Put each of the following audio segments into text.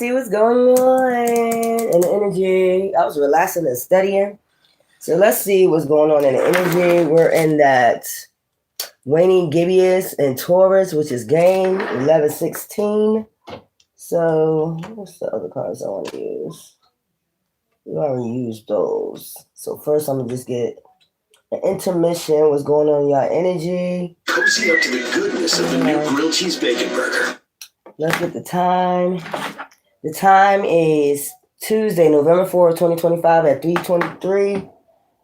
see what's going on in the energy. I was relaxing and studying. So let's see what's going on in the energy. We're in that waning gibbous and Taurus, which is game 1116. So what's the other cards I want to use? We already used those. So first I'm gonna just get an intermission. What's going on in your energy? Cozy up to the goodness of the new grilled cheese bacon burger. Let's get the time. The time is Tuesday, November 4th, 2025 at 3:23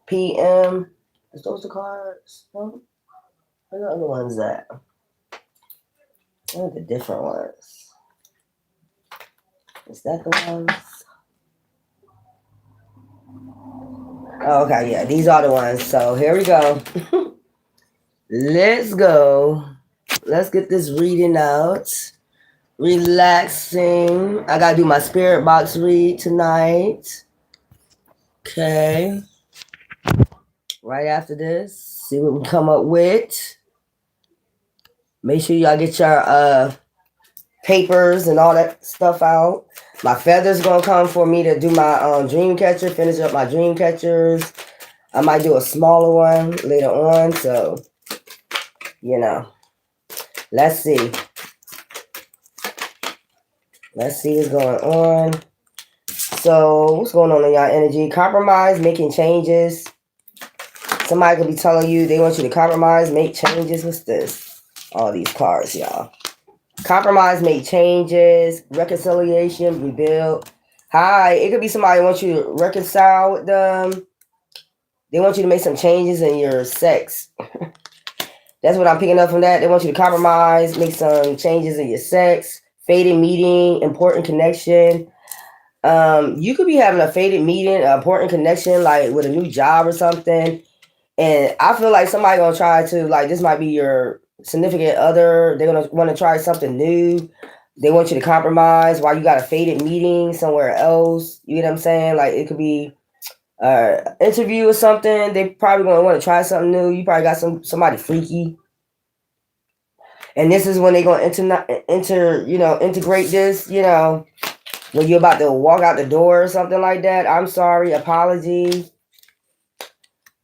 p.m. Is those the cards? No? Where the other ones at? What are the different ones? Is that the ones? Oh, okay, yeah, these are the ones. So here we go. Let's go. Let's get this reading out. Relaxing. I gotta do my spirit box read tonight. Okay. Right after this, see what we come up with. Make sure y'all get your papers and all that stuff out. My feathers gonna come for me to do my dream catcher, finish up my dream catchers. I might do a smaller one later on, so let's see. Let's see what's going on. So what's going on in y'all energy? Compromise, making changes. Somebody could be telling you they want you to compromise, make changes. What's this? All these cards, y'all. Compromise, make changes, reconciliation, rebuild. Hi, it could be somebody wants you to reconcile with them. They want you to make some changes in your sex. That's what I'm picking up from that. They want you to compromise, make some changes in your sex. Faded meeting, important connection. You could be having a faded meeting, an important connection, like with a new job or something. And I feel like somebody gonna try to, like, this might be your significant other. They're gonna want to try something new. They want you to compromise while you got a faded meeting somewhere else. You know what I'm saying? Like, it could be interview or something. They probably gonna want to try something new. You probably got somebody freaky. And this is when they're gonna integrate this, when you're about to walk out the door or something like that. I'm sorry, apology.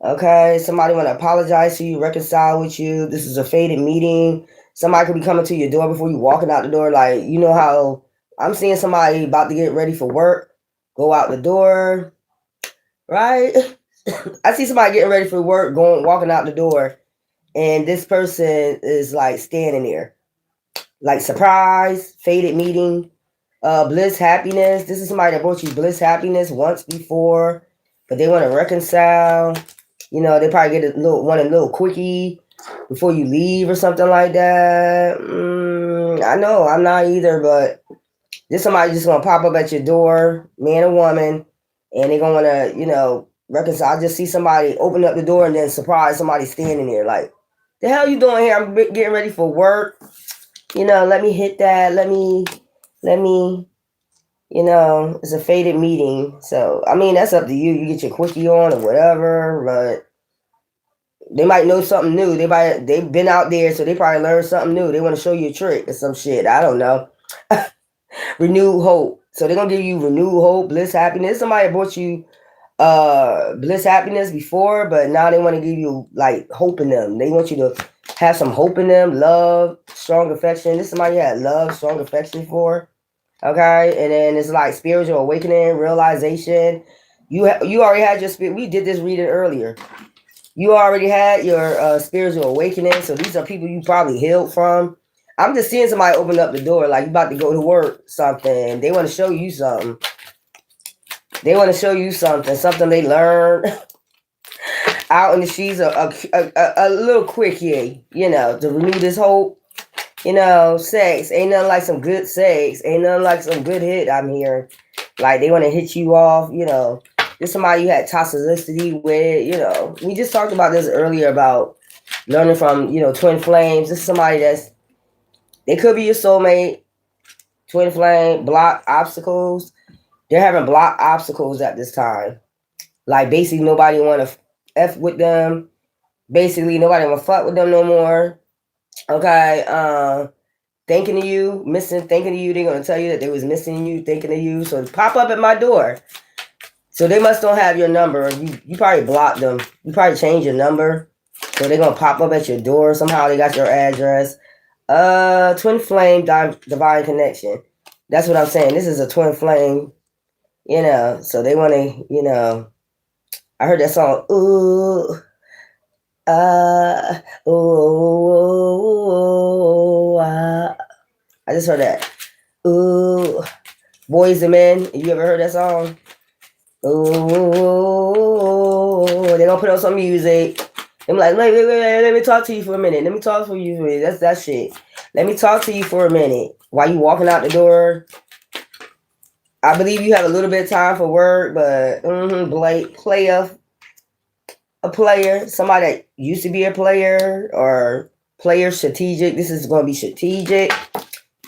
Okay, somebody want to apologize to you, reconcile with you. This is a faded meeting. Somebody could be coming to your door before you walking out the door. Like, you know how I'm seeing somebody about to get ready for work, go out the door, right? I see somebody getting ready for work, walking out the door, and this person is like standing there. Like, surprise, faded meeting, bliss, happiness. This is somebody that brought you bliss, happiness once before, but they want to reconcile. They probably get a little quickie before you leave or something like that. I know I'm not either, but this somebody just gonna pop up at your door, man or woman, and they're gonna wanna, reconcile. I just see somebody open up the door and then surprise somebody standing there. Like, the hell you doing here? I'm getting ready for work. Let me hit that. Let me. It's a faded meeting. So, I mean, that's up to you. You get your quickie on or whatever, but they might know something new. They've been out there, so they probably learned something new. They want to show you a trick or some shit. I don't know. Renewed hope. So they're gonna give you renewed hope, bliss, happiness. Somebody brought you bliss, happiness before, but now they want to give you like hope in them. They want you to have some hope in them, love, strong affection. This is somebody you had love, strong affection for. Okay, and then it's like spiritual awakening, realization. You already had your spirit. We did this reading earlier. You already had your spiritual awakening. So these are people you probably healed from. I'm just seeing somebody open up the door, like you about to go to work, something. They want to show you something. Something they learned out in the streets. A little quickie, to renew this hope. Sex. Ain't nothing like some good sex. Ain't nothing like some good hit, I'm hearing. Like, they want to hit you off, This somebody you had toxicity with, We just talked about this earlier about learning from, twin flames. This is somebody they could be your soulmate, twin flame, block obstacles. They're having block obstacles at this time. Like, basically, nobody want to F with them. Basically, nobody want to fuck with them no more. Okay, thinking of you, thinking of you. They're going to tell you that they was missing you, thinking of you. So pop up at my door. So they must don't have your number. You probably blocked them. You probably changed your number. So they're going to pop up at your door. Somehow they got your address. Twin flame, divine connection. That's what I'm saying. This is a twin flame, so they want to, I heard that song, ooh, ooh, I just heard that. Ooh, Boys and Men. You ever heard that song? Ooh, they're gonna put on some music. I'm like, wait, let me talk to you for a minute. That's that shit. Let me talk to you for a minute. While you walking out the door, I believe you have a little bit of time for work, but a player, somebody that used to be a player or player strategic. This is gonna be strategic.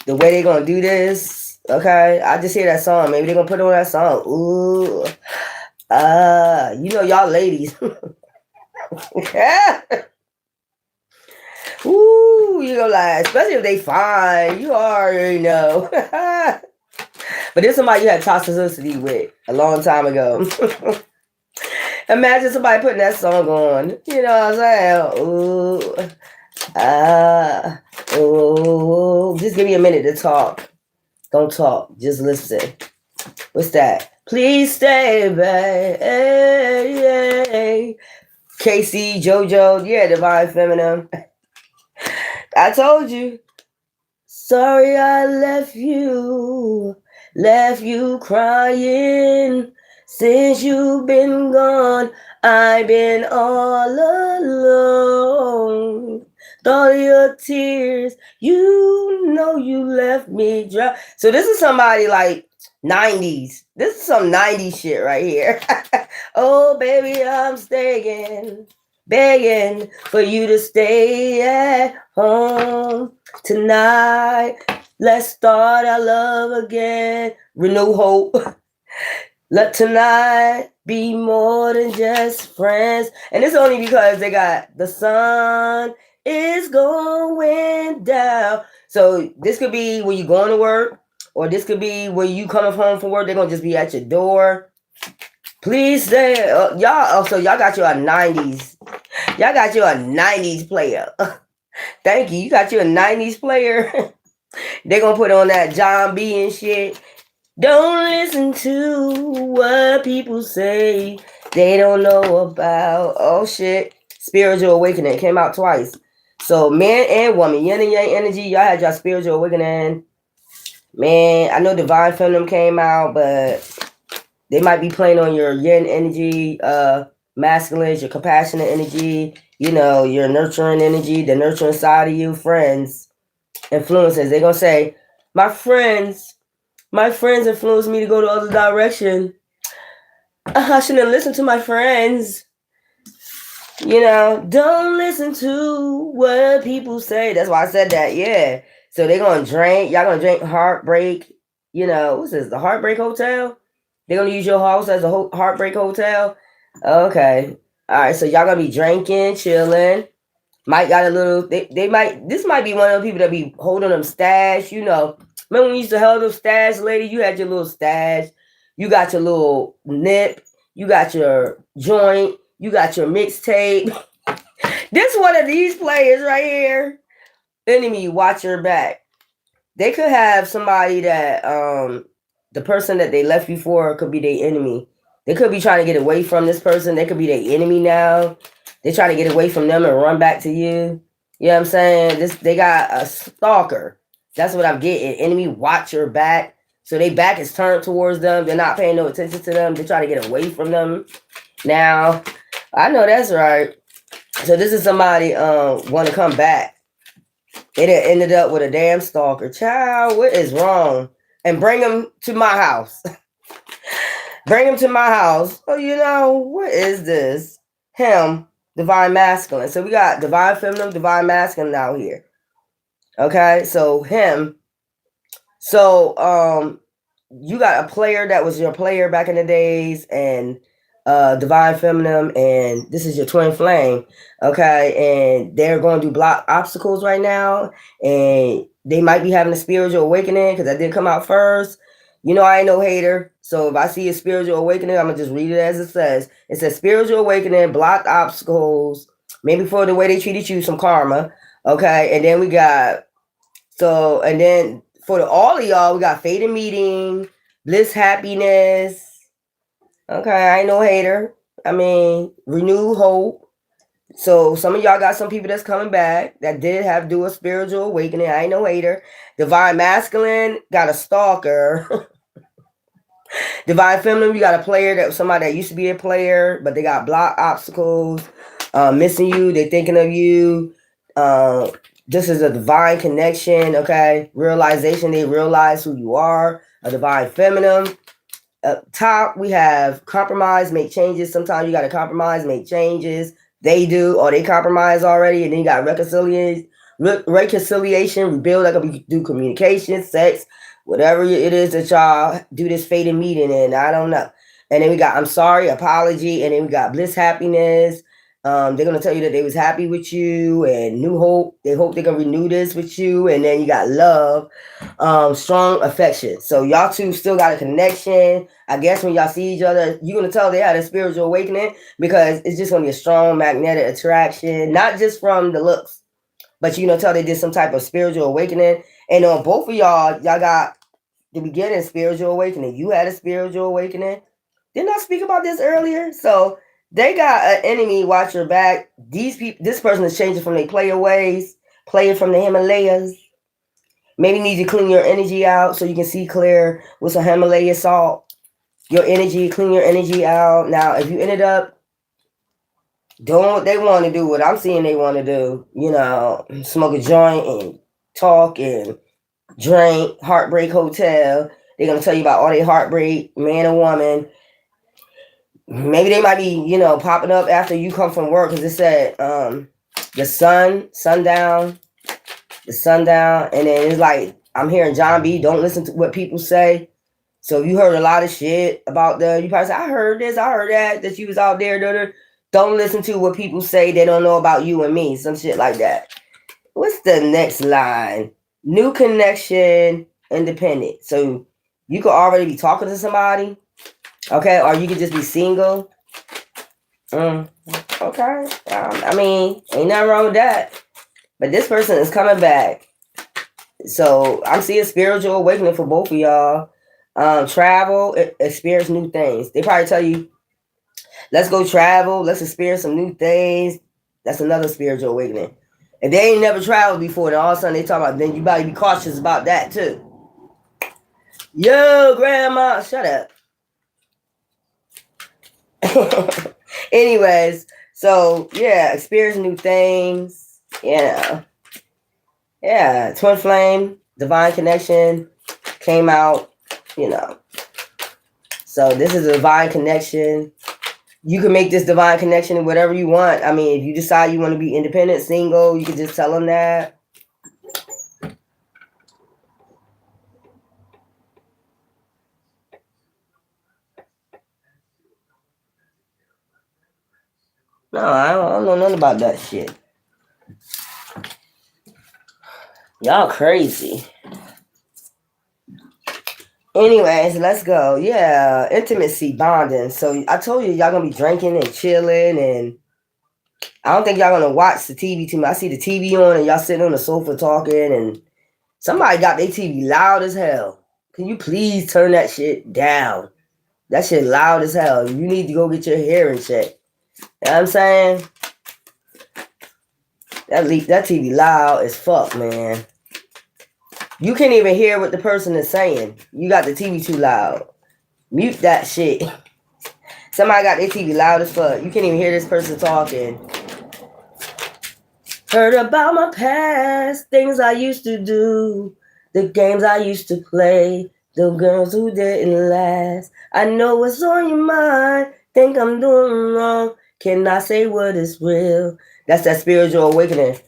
The way they're gonna do this, okay? I just hear that song. Maybe they're gonna put on that song. Ooh, y'all ladies. Ooh, you gonna lie, especially if they fine. You already know. But there's somebody you had toxicity with a long time ago. Imagine somebody putting that song on. You know what I'm saying? Ooh, just give me a minute to talk. Don't talk, just listen. What's that? Please stay back. Casey, JoJo, yeah, divine feminine. I told you. Sorry I left you crying. Since you've been gone, I've been all alone. All your tears, you left me dry. So this is somebody like 90s. This is some 90s shit right here. Oh, baby, I'm begging for you to stay at home tonight. Let's start our love again. Renew hope. Let tonight be more than just friends. And it's only because they got the sun is going down. So this could be when you're going to work, or this could be when you coming home from work. They're going to just be at your door. Please stay. Y'all got you a 90s. Y'all got you a 90s player. Thank you. You got you a 90s player. They're going to put on that John B and shit. Don't listen to what people say they don't know about. Oh, shit. Spiritual Awakening came out twice. So, man and woman, yin and yang energy, y'all had your Spiritual Awakening. Man, I know Divine Feminine came out, but they might be playing on your yin energy, masculine, your compassionate energy, your nurturing energy, the nurturing side of you, friends, influences. They're going to say, my friends influenced me to go the other direction. I shouldn't listen to my friends. Don't listen to what people say. That's why I said that, yeah. So they're going to drink. Y'all going to drink Heartbreak. What's this, the Heartbreak Hotel? They're going to use your house as a Heartbreak Hotel? Okay. All right, so y'all going to be drinking, chilling. Might got a little, this might be one of those people that be holding them stash, Remember when you used to hold them stash, lady? You had your little stash. You got your little nip. You got your joint. You got your mixtape. This one of these players right here. Enemy, watch your back. They could have somebody that, the person that they left you for could be their enemy. They could be trying to get away from this person. They could be their enemy now. They're trying to get away from them and run back to you. You know what I'm saying? They got a stalker. That's what I'm getting. Enemy, watch your back. So their back is turned towards them. They're not paying no attention to them. They're trying to get away from them. Now, I know that's right. So this is somebody want to come back. It ended up with a damn stalker. Child, what is wrong? And bring him to my house. Bring him to my house. Oh, what is this? Him. Divine masculine. So we got divine feminine, divine masculine out here. Okay, so him. So you got a player that was your player back in the days, and divine feminine, and this is your twin flame. Okay, and they're going to block obstacles right now, and they might be having a spiritual awakening because that did come out first. You know, I ain't no hater. So if I see a spiritual awakening, I'm going to just read it as it says. It says spiritual awakening, blocked obstacles, maybe for the way they treated you, some karma. Okay. And then we got, and then for all of y'all, we got faded meeting, bliss, happiness. Okay. I ain't no hater. I mean, renewed hope. So some of y'all got some people that's coming back that did have do a spiritual awakening. I ain't no hater. Divine masculine got a stalker. Divine feminine, you got a player that somebody that used to be a player, but they got block obstacles, missing you. They thinking of you. This is a divine connection. Okay, realization. They realize who you are. A divine feminine. Up top, we have compromise, make changes. Sometimes you got to compromise, make changes. They do, or they compromise already, and then you got reconciliation, rebuild. Like we do communication, sex, whatever it is that y'all do this faded meeting in. I don't know. And then we got I'm sorry, apology, and then we got bliss, happiness. They're gonna tell you that they was happy with you and new hope. They hope they're gonna renew this with you, and then you got love, strong affection. So y'all two still got a connection. I guess when y'all see each other, you're gonna tell they had a spiritual awakening because it's just gonna be a strong magnetic attraction, not just from the looks, but you know, tell they did some type of spiritual awakening. And on both of y'all got the beginning spiritual awakening. You had a spiritual awakening. Didn't I speak about this earlier? So they got an enemy, watch your back. These people, this person is changing from their player ways, playing from the Himalayas. Maybe need to clean your energy out so you can see clear with some Himalaya salt. Your energy, clean your energy out. Now, if you ended up doing what they want to do, what I'm seeing they want to do, you know, smoke a joint and talk and drink, heartbreak hotel. They're going to tell you about all their heartbreak, man or woman. Maybe they might be, you know, popping up after you come from work because it said the sundown, and then it's like, I'm hearing John B, don't listen to what people say. So if you heard a lot of shit about you probably say, I heard this, I heard that you was out there. Don't listen to what people say. They don't know about you and me. Some shit like that. What's the next line? New connection, independent. So you could already be talking to somebody. Okay. Or you could just be single. Okay. I mean, ain't nothing wrong with that. But this person is coming back. So I'm seeing spiritual awakening for both of y'all. Travel, experience new things. They probably tell you, let's go travel, let's experience some new things. That's another spiritual awakening. If they ain't never traveled before, then all of a sudden they talk about, then you better be cautious about that too. Yo, grandma, shut up. Anyways, so yeah, experience new things. Yeah. Twin flame, divine connection came out, you know. So this is a divine connection. You can make this divine connection whatever you want. I mean, if you decide you want to be independent, single, you can just tell them that. No, I don't know nothing about that shit. Y'all crazy. Anyways, let's go. Yeah, intimacy, bonding. So I told you y'all gonna be drinking and chilling, and I don't think y'all gonna watch the TV too much. I see the TV on and y'all sitting on the sofa talking, and somebody got their TV loud as hell. Can you please turn that shit down? That shit loud as hell. You need to go get your hearing checked. You know what I'm saying? That TV loud as fuck, man. You can't even hear what the person is saying. You got the TV too loud. Mute that shit. Somebody got their TV loud as fuck. You can't even hear this person talking. Heard about my past, things I used to do, the games I used to play, the girls who didn't last. I know what's on your mind. Think I'm doing wrong. Cannot say what is real. That's that spiritual awakening.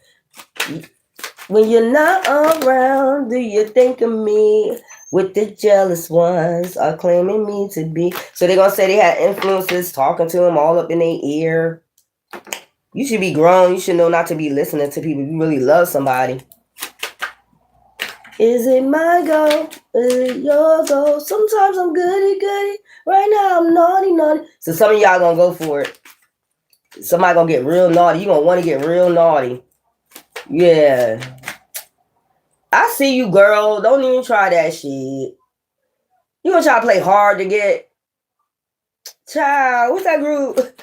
When you're not around, do you think of me? With the jealous ones are claiming me to be. So they're going to say they had influences talking to them all up in their ear. You should be grown. You should know not to be listening to people. You really love somebody. Is it my goal? Is it your goal? Sometimes I'm goody. Right now I'm naughty. So some of y'all gonna go for it. Somebody gonna get real naughty. You gonna want to get real naughty. Yeah. I see you, girl. Don't even try that shit. You gonna try to play hard to get? Child, what's that group?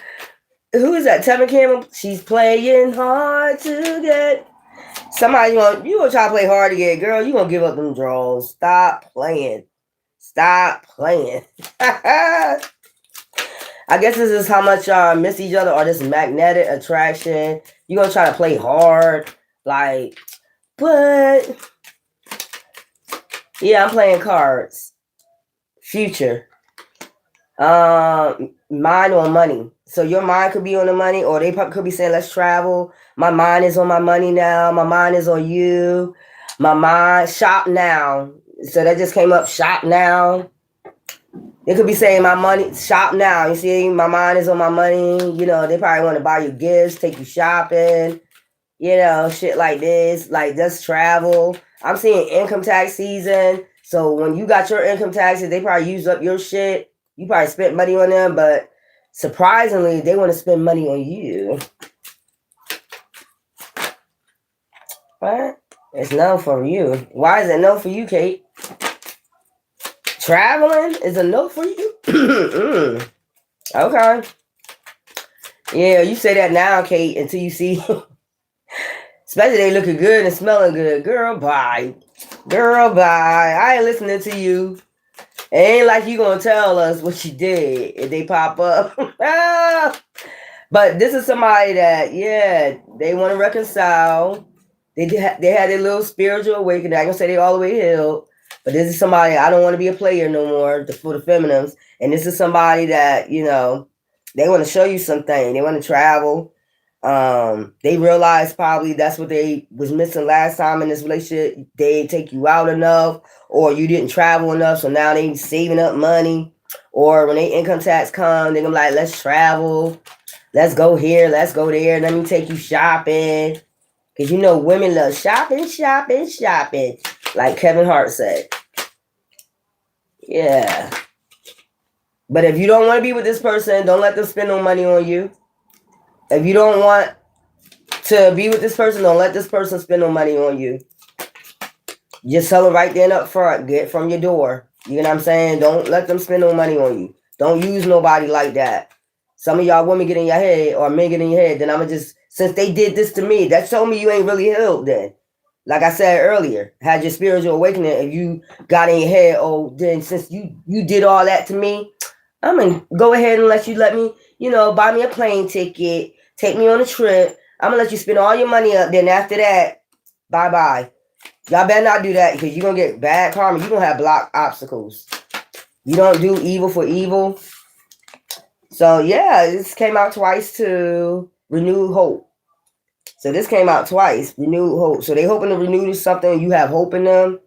Who is that? Tevin Campbell? She's playing hard to get. Somebody you gonna try to play hard to get, girl. You gonna give up them draws. Stop playing. I guess this is how much y'all miss each other, or this magnetic attraction. You gonna try to play hard, like, but yeah, I'm playing cards. Future. Mind on money. So your mind could be on the money, or they could be saying, let's travel. My mind is on my money now. My mind is on you. My mind, shop now. So that just came up, shop now. They could be saying my money, shop now. You see, my mind is on my money. You know, they probably want to buy you gifts, take you shopping, you know, shit like this. Like, just travel. I'm seeing income tax season. So when you got your income taxes, they probably used up your shit. You probably spent money on them, but surprisingly, they want to spend money on you. What? It's no for you. Why is it no for you, Kate? Traveling is a no for you? Okay. Yeah, you say that now, Kate, until you see. Especially they looking good and smelling good. Girl, bye. I ain't listening to you. It ain't like you gonna tell us what you did if they pop up. But this is somebody that, yeah, they want to reconcile. They had their little spiritual awakening. I ain't gonna say they all the way healed, but this is somebody, I don't want to be a player no more for the feminines. And this is somebody that, you know, they want to show you something. They want to travel. They realize probably that's what they was missing last time in this relationship. They didn't take you out enough, or you didn't travel enough, so now they saving up money. Or when they income tax come, they're gonna be like, let's travel, let's go here, let's go there, let me take you shopping. Because you know women love shopping, like Kevin Hart said. Yeah. But if you don't want to be with this person, don't let them spend no money on you. If you don't want to be with this person, don't let this person spend no money on you. Just tell them right then up front, get from your door. You know what I'm saying? Don't let them spend no money on you. Don't use nobody like that. Some of y'all women get in your head, or men get in your head, then I'm just, since they did this to me, that showed me you ain't really healed then. Like I said earlier, had your spiritual awakening, if you got in your head, oh, then since you did all that to me, I'm going to go ahead and let me, you know, buy me a plane ticket, take me on a trip. I'm going to let you spend all your money up. Then after that, bye-bye. Y'all better not do that, because you're going to get bad karma. You're going to have blocked obstacles. You don't do evil for evil. So, yeah, this came out twice too. Renewed hope. So this came out twice. Renewed hope. So they hoping to renew something. You have hope in them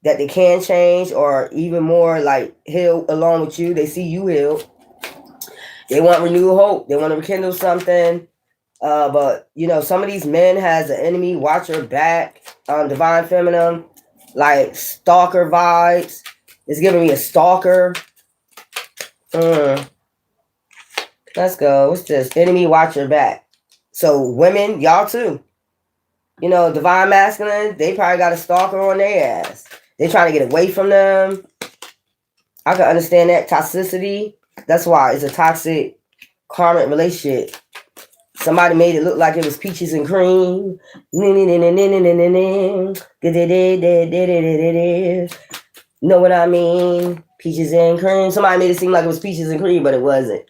that they can change, or even more like heal along with you. They see you heal. They want renewed hope. They want to rekindle something. But, you know, some of these men has an enemy. Watch your back. Divine feminine. Like stalker vibes. It's giving me a stalker. Let's go. What's this? Enemy, watch your back. So women, y'all too. You know, divine masculine, they probably got a stalker on their ass. They trying to get away from them. I can understand that toxicity. That's why it's a toxic karmic relationship. Somebody made it look like it was peaches and cream. Know what I mean? Peaches and cream. Somebody made it seem like it was peaches and cream, but it wasn't.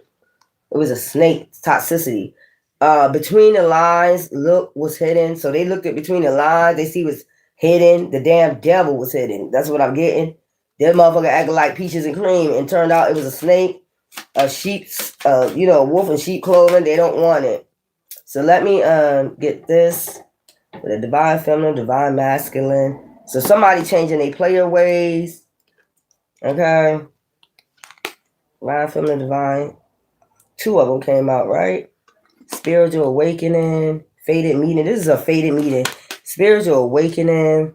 It was a snake toxicity. Between the lines, look was hidden. So they looked at between the lines. They see what's hidden. The damn devil was hidden. That's what I'm getting. That motherfucker acted like peaches and cream, and turned out it was a snake, a sheep's, wolf in sheep clothing. They don't want it. So let me get this. The divine feminine, divine masculine. So somebody changing their player ways. Okay. Divine feminine, divine. 2 of them came out, right? Spiritual awakening, fated meeting. This is a fated meeting. Spiritual awakening.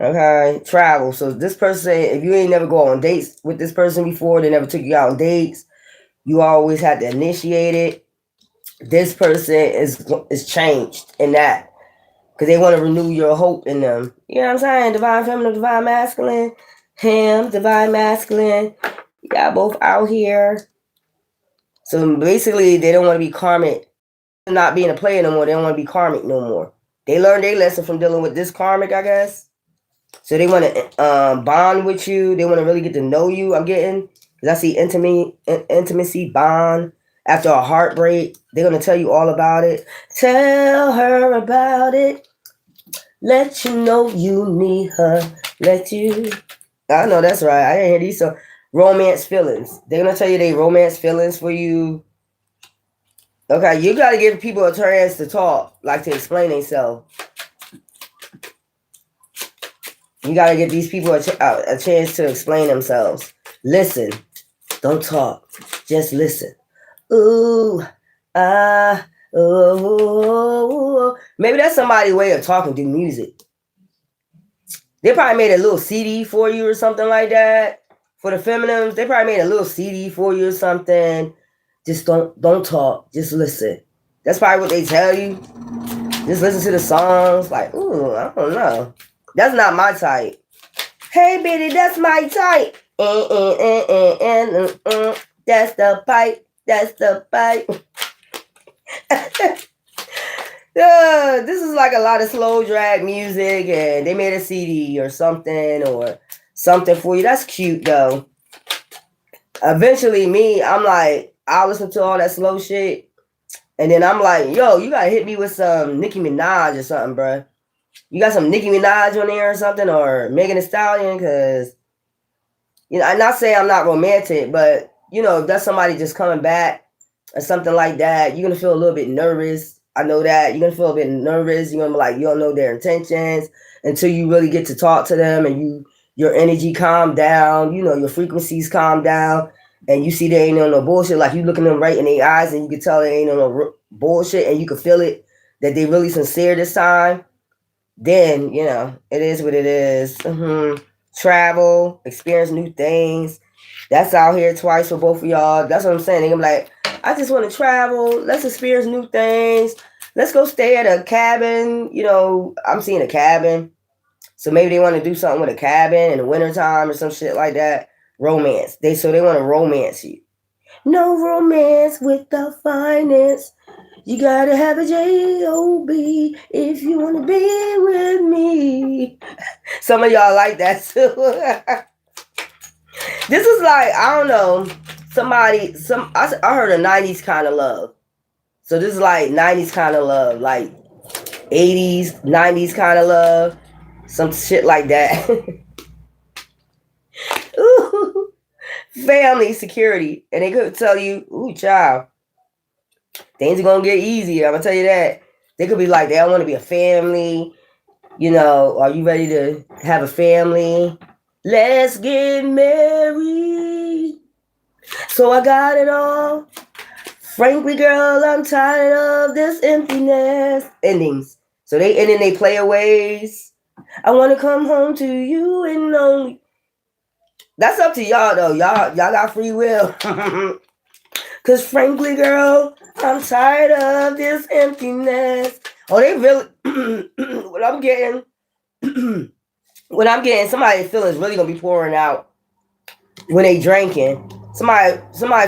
Okay, travel. So this person, if you ain't never go on dates with this person before, they never took you out on dates, you always had to initiate it. This person is changed in that because they want to renew your hope in them. You know what I'm saying? Divine feminine, divine masculine, him, divine masculine. Y'all both out here. So basically, they don't want to be karmic, not being a player no more. They don't want to be karmic no more. They learned their lesson from dealing with this karmic, I guess. So they want to bond with you. They want to really get to know you. I'm getting because I see intimacy bond after a heartbreak. They're gonna tell you all about it. Tell her about it. Let you know you need her. Let you. I know that's right. I didn't hear these some romance feelings. They're gonna tell you they romance feelings for you. Okay, you gotta give people a chance to talk, like to explain themselves. You gotta give these people a chance to explain themselves. Listen, don't talk, just listen. Ooh, ah, ooh. Maybe that's somebody's way of talking through music. They probably made a little CD for you or something like that. For the feminines, they probably made a little CD for you or something. Just don't talk, just listen. That's probably what they tell you. Just listen to the songs. Like, ooh, I don't know. That's not my type. Hey, bitty, that's my type. That's the pipe. That's the pipe. Yeah, this is like a lot of slow drag music, and they made a CD or something for you. That's cute though. Eventually, I'm like, I'll listen to all that slow shit, and then I'm like, yo, you gotta hit me with some Nicki Minaj or something, bro. You got some Nicki Minaj on there or something, or Megan Thee Stallion, because I'm not saying I'm not romantic, but if that's somebody just coming back or something like that, you're gonna feel a little bit nervous. I know that you're gonna feel a bit nervous. You're gonna be like, you don't know their intentions until you really get to talk to them, and your energy calm down. Your frequencies calm down, and you see they ain't on no bullshit. Like you looking them right in their eyes, and you can tell they ain't on no bullshit, and you can feel it that they really sincere this time. Then it is what it is. Travel, experience new things. That's out here twice for both of y'all. That's what I'm saying. I'm like, I just want to travel. Let's experience new things. Let's go stay at a cabin. I'm seeing a cabin. So maybe they want to do something with a cabin in the wintertime or some shit like that. Romance. They want to romance you. No romance with the finance. You gotta have a J-O-B if you want to be with me. Some of y'all like that too. This is like, I don't know, I heard a 90s kind of love. So this is like 90s kind of love, like 80s, 90s kind of love. Some shit like that. Ooh, family security. And they could tell you, ooh, child, things are going to get easier. I'm going to tell you that. They could be like, they don't want to be a family. Are you ready to have a family? Let's get married. So I got it all. Frankly, girl, I'm tired of this emptiness. Endings. So they end in they playaways. I want to come home to you and only. That's up to y'all though. Y'all got free will. Cause frankly, girl, I'm tired of this emptiness. Oh, they really what I'm getting somebody's feelings really gonna be pouring out when they drinking. Somebody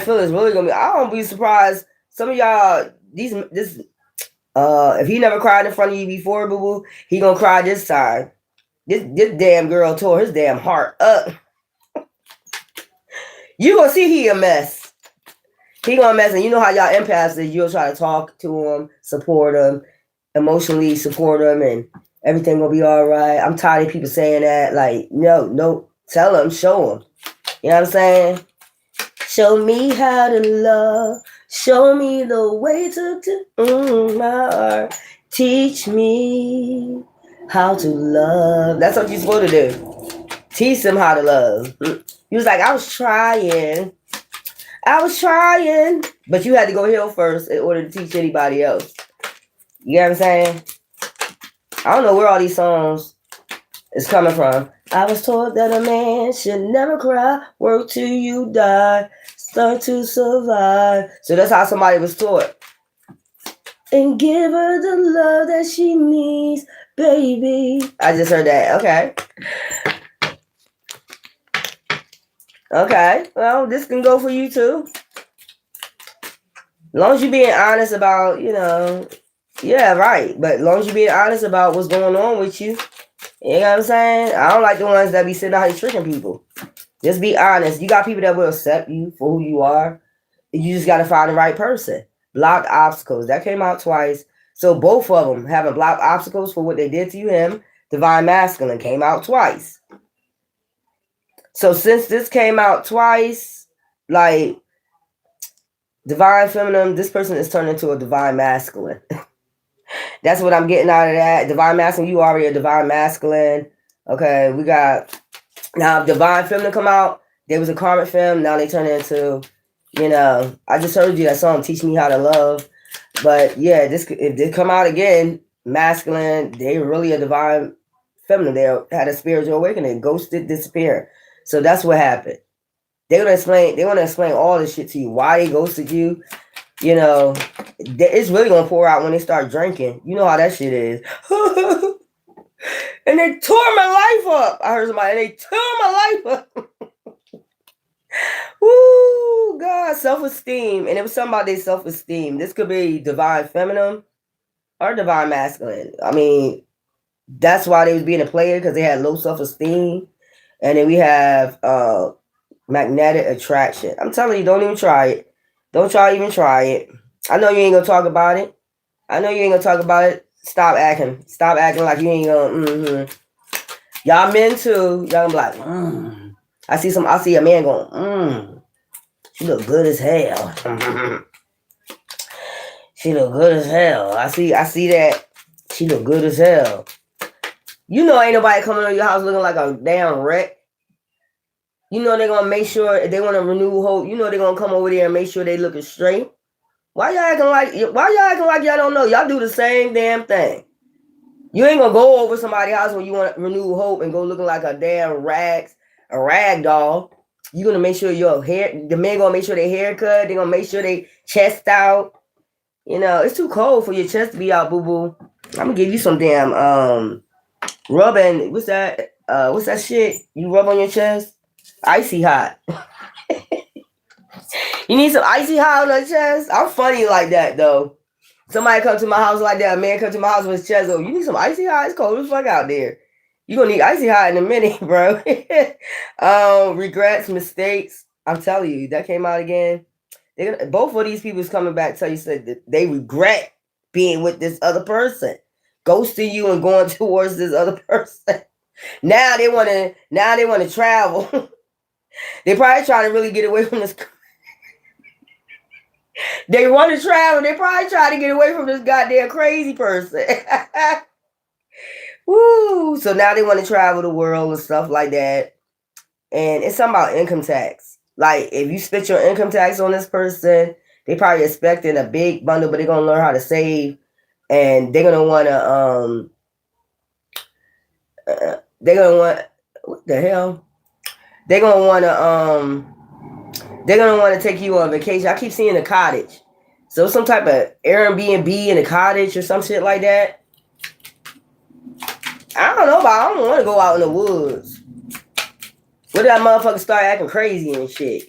feelings really gonna be. I don't be surprised. Some of y'all if he never cried in front of you before, boo boo, he gonna cry this time. This damn girl tore his damn heart up. You gonna see he a mess. He gonna mess, and you know how y'all empaths is. You'll try to talk to him, support him, emotionally support him, and everything will be all right. I'm tired of people saying that. Like, no, tell him, show him. You know what I'm saying? Show me how to love. Show me the way to my heart. Teach me how to love. That's what you're supposed to do. Teach them how to love. He was like, I was trying. But you had to go heal first in order to teach anybody else. You know what I'm saying? I don't know where all these songs It's coming from. I was told that a man should never cry, work till you die, start to survive. So that's how somebody was taught. And give her the love that she needs, baby. I just heard that. Okay. Okay. Well, this can go for you too. As long as you're being honest about, yeah, right. But as long as you're being honest about what's going on with you, you know what I'm saying? I don't like the ones that be sitting out here tricking people. Just be honest. You got people that will accept you for who you are. You just got to find the right person. Blocked obstacles. That came out twice. So both of them having blocked obstacles for what they did to you, him, divine masculine came out twice. So since this came out twice, like divine feminine, this person is turned into a divine masculine. That's what I'm getting out of that. Divine masculine, you already a divine masculine. Okay, we got now divine feminine come out. There was a karmic femme. Now they turn into, I just heard you that song, Teach Me How to Love. But yeah, if they come out again, masculine, they really a divine feminine. They had a spiritual awakening, ghosted, disappear. So that's what happened. They want to explain all this shit to you. Why they ghosted you. It's really gonna pour out when they start drinking. You know how that shit is. And they tore my life up. I heard somebody, they tore my life up. Woo, God, self-esteem. And it was something about their self-esteem. This could be divine feminine or divine masculine. I mean, that's why they was being a player, because they had low self-esteem. And then we have magnetic attraction. I'm telling you, don't even try it. Don't even try it. I know you ain't gonna talk about it. Stop acting. Stop acting like you ain't gonna. Y'all men too. Y'all gonna be like, I see a man going, she look good as hell. She look good as hell. I see that. She look good as hell. You know ain't nobody coming to your house looking like a damn wreck. You know they're gonna make sure if they want to renew hope. You know they're gonna come over there and make sure they looking straight. Why y'all acting like y'all don't know? Y'all do the same damn thing. You ain't gonna go over somebody's house when you want to renew hope and go looking like a damn rag doll. You gonna make sure the men gonna make sure their hair cut. They gonna make sure they chest out. It's too cold for your chest to be out, boo boo. I'm gonna give you some damn rubbing. What's that? What's that shit you rub on your chest? Icy hot. You need some icy hot on your chest? I'm funny like that though. Somebody come to my house like that. A man come to my house with his chest. Oh, you need some icy hot? It's cold as fuck out there. You gonna need icy hot in a minute, bro. Regrets, mistakes. I'm telling you, that came out again. Both of these people's coming back. Tell you said that they regret being with this other person, ghosting you and going towards this other person. Now they want to travel. They probably trying to really get away from this. They want to travel. They probably trying to get away from this goddamn crazy person. Woo! So now they want to travel the world and stuff like that. And it's something about income tax. Like if you split your income tax on this person, they probably expecting a big bundle, but they're gonna learn how to save, and they're gonna want to what the hell? They're gonna want to take you on vacation. I keep seeing a cottage. So some type of Airbnb in a cottage or some shit like that. I don't know, but I don't want to go out in the woods. What if that motherfucker start acting crazy and shit?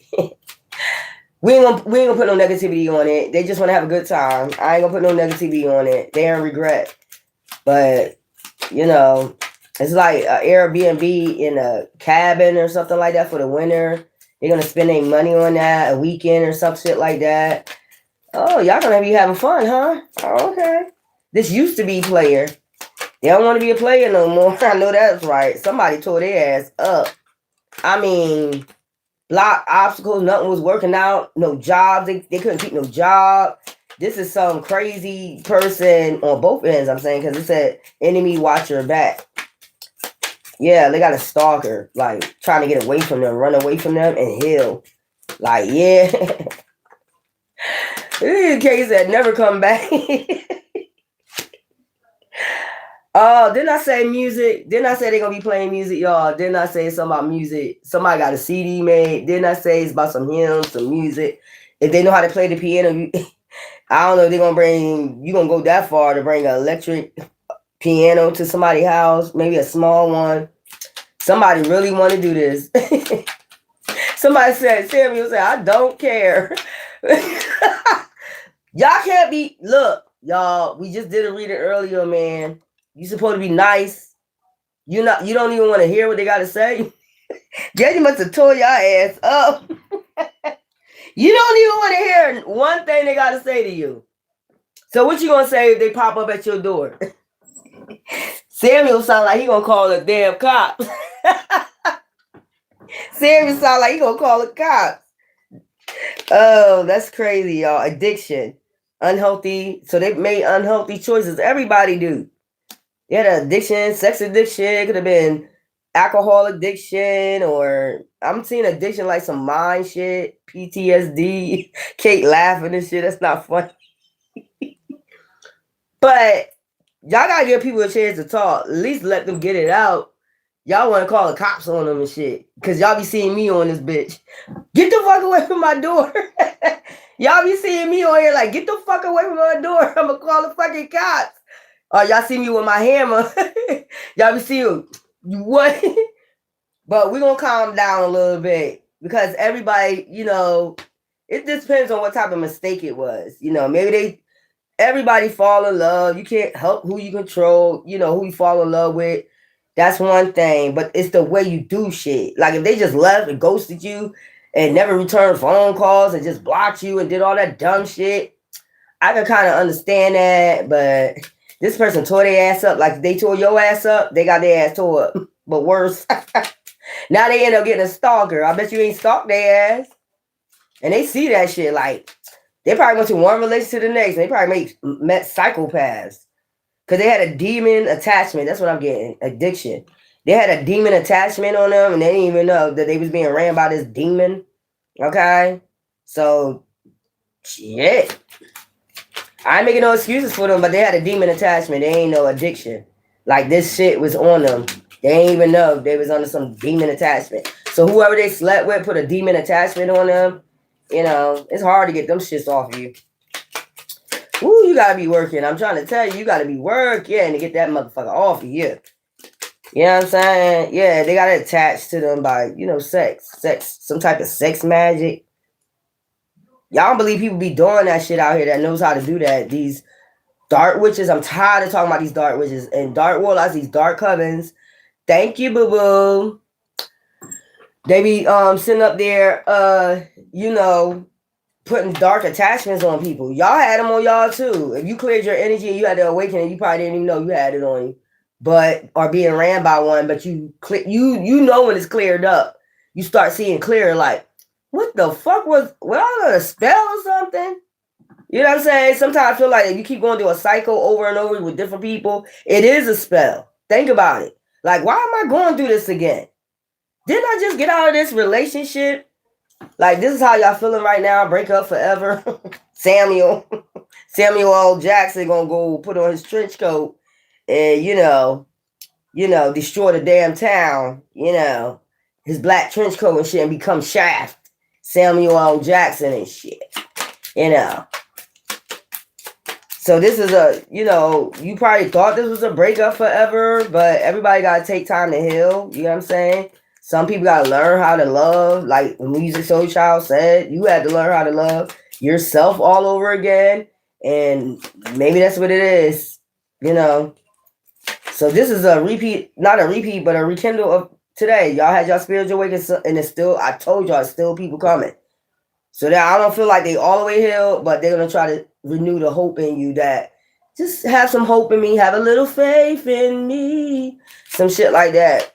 we ain't gonna put no negativity on it. They just want to have a good time. I ain't gonna put no negativity on it. They don't regret. But, it's like an Airbnb in a cabin or something like that for the winter. They're going to spend their money on that, a weekend or some shit like that. Oh, y'all going to be having fun, huh? Oh, okay. This used to be player. They don't want to be a player no more. I know that's right. Somebody tore their ass up. I mean, block obstacles, nothing was working out. No jobs. They couldn't keep no job. This is some crazy person on both ends, I'm saying, because it said enemy watch your back. Yeah, they got a stalker, like trying to get away from them, run away from them, and heal. Like, yeah. This is a case that never come back. Oh, didn't I say music? Didn't I say they're gonna be playing music, y'all? Didn't I say something about music? Somebody got a CD made. Didn't I say it's about some hymns, some music? If they know how to play the piano, I don't know if they're gonna bring you gonna go that far to bring an electric piano to somebody's house, maybe a small one. Somebody really want to do this. Somebody said, Samuel said, I don't care. Y'all can't be, look, y'all, we just did a reading earlier, man. You supposed to be nice. You don't even want to hear what they got to say. Daddy must have tore your ass up. You don't even want to hear one thing they got to say to you. So what you gonna say if they pop up at your door? Samuel sound like he gonna call the damn cops. Samuel sound like he gonna call the cops. Oh, that's crazy, y'all. Addiction. Unhealthy. So they made unhealthy choices. Everybody do. They had an addiction, sex addiction. It could have been alcohol addiction, or I'm seeing addiction like some mind shit, PTSD. Kate laughing and shit. That's not funny. But y'all gotta give people a chance to talk. At least let them get it out. Y'all want to call the cops on them and shit. Because y'all be seeing me on this bitch. Get the fuck away from my door. Y'all be seeing me on here like, get the fuck away from my door. I'm going to call the fucking cops. Y'all see me with my hammer. Y'all be seeing what? But we're going to calm down a little bit. Because everybody, it just depends on what type of mistake it was. Maybe everybody fall in love. You can't help who you control, who you fall in love with. That's one thing, but it's the way you do shit. Like if they just left and ghosted you and never returned phone calls and just blocked you and did all that dumb shit, I can kind of understand that. But this person tore their ass up like they tore your ass up. They got their ass tore up, but worse. Now they end up getting a stalker. I bet you ain't stalked their ass. And they see that shit like they probably went to one relationship to the next. And they probably met psychopaths. Because they had a demon attachment. That's what I'm getting. Addiction. They had a demon attachment on them, and they didn't even know that they was being ran by this demon. Okay? So, shit. I ain't making no excuses for them, but they had a demon attachment. They ain't no addiction. Like, this shit was on them. They ain't even know they was under some demon attachment. So, whoever they slept with put a demon attachment on them. It's hard to get them shits off of you. Ooh, you gotta be working. I'm trying to tell you, you gotta be working to get that motherfucker off of you. You know what I'm saying? Yeah, they got attached to them by, sex, some type of sex magic. Y'all don't believe people be doing that shit out here that knows how to do that. These dark witches, I'm tired of talking about these dark witches and dark warlocks, these dark covens. Thank you, boo-boo. They be sitting up there, putting dark attachments on people. Y'all had them on y'all too. If you cleared your energy and you had the awakening, you probably didn't even know you had it on you, or being ran by one. But you know when it's cleared up, you start seeing clearer. Like, what the fuck was I on a spell or something? You know what I'm saying? Sometimes I feel like if you keep going through a cycle over and over with different people, it is a spell. Think about it. Like, why am I going through this again? Didn't I just get out of this relationship? Like, this is how y'all feeling right now. Break up forever. Samuel L. Jackson gonna go put on his trench coat and, destroy the damn town, his black trench coat and shit and become Shaft. Samuel L. Jackson and shit, So this is you probably thought this was a breakup forever, but everybody got to take time to heal. You know what I'm saying? Some people got to learn how to love. Like Music Soul Child said, you had to learn how to love yourself all over again. And maybe that's what it is, So this is a repeat, not a repeat, but a rekindle of today. Y'all had y'all spiritual awakening, and it's still, I told y'all, it's still people coming. So that I don't feel like they all the way healed, but they're going to try to renew the hope in you that just have some hope in me, have a little faith in me, some shit like that.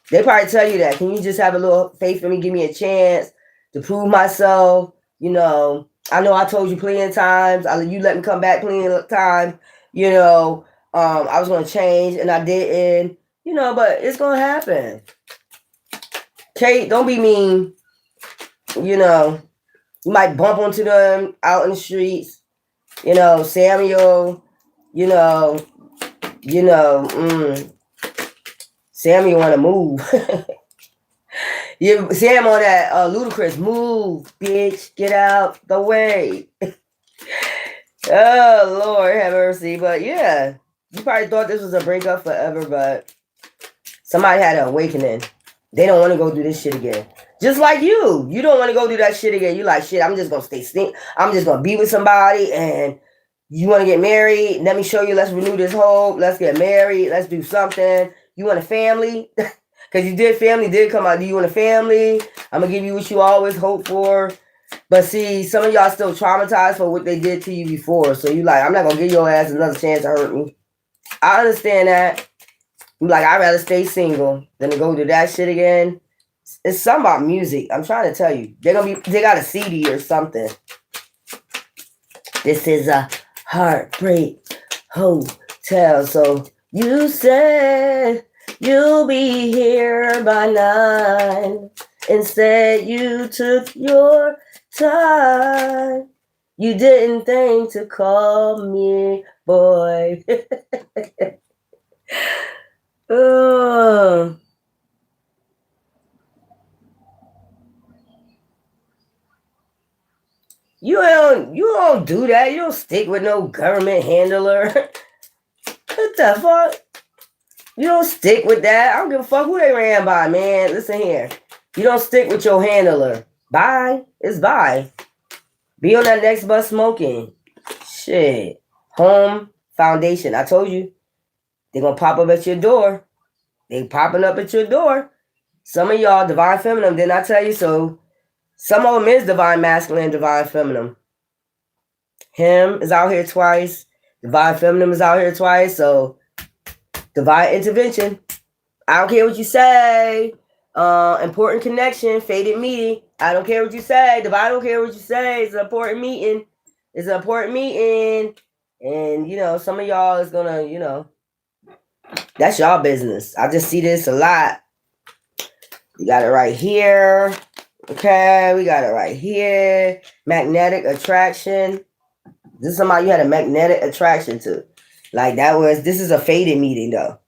They probably tell you that. Can you just have a little faith in me? Give me a chance to prove myself. I know I told you plenty of times. You let me come back plenty of times. I was going to change and I didn't. But it's going to happen. Kate, don't be mean. You might bump into them out in the streets. Samuel, you know, Sammy want to move. You Sam on that ludicrous move, bitch, get out the way. Oh Lord, have mercy. But yeah, you probably thought this was a breakup forever, but somebody had an awakening. They don't want to go do this shit again. Just like you. You don't want to go do that shit again. You like, shit, I'm just going to stay stink. I'm just going to be with somebody and you want to get married. Let me show you. Let's renew this hope. Let's get married. Let's do something. You want a family? Because you did family did come out. Do you want a family? I'm going to give you what you always hope for. But see, some of y'all still traumatized for what they did to you before. So you like, I'm not going to give your ass another chance to hurt me. I understand that. You like, I'd rather stay single than to go do that shit again. It's something about music. I'm trying to tell you. They got a CD or something. This is a heartbreak hotel. So you said you'll be here by 9. Instead, you took your time. You didn't think to call me, boy. You don't do that. You don't stick with no government handler. What the fuck? You don't stick with that. I don't give a fuck who they ran by, man. Listen here. You don't stick with your handler. Bye. It's bye. Be on that next bus smoking. Shit. Home foundation. I told you. They're gonna pop up at your door. They popping up at your door. Some of y'all divine feminine, didn't I tell you so? Some of them is divine masculine, divine feminine. Him is out here twice. Divine feminine is out here twice. So divine intervention. I don't care what you say. Important connection, fated meeting. I don't care what you say. Divine, I don't care what you say. It's an important meeting. It's an important meeting. And, you know, some of y'all is going to, you know, that's y'all business. I just see this a lot. We got it right here. Okay, we got it right here. Magnetic attraction. This is somebody you had a magnetic attraction to. Like this is a fated meeting though.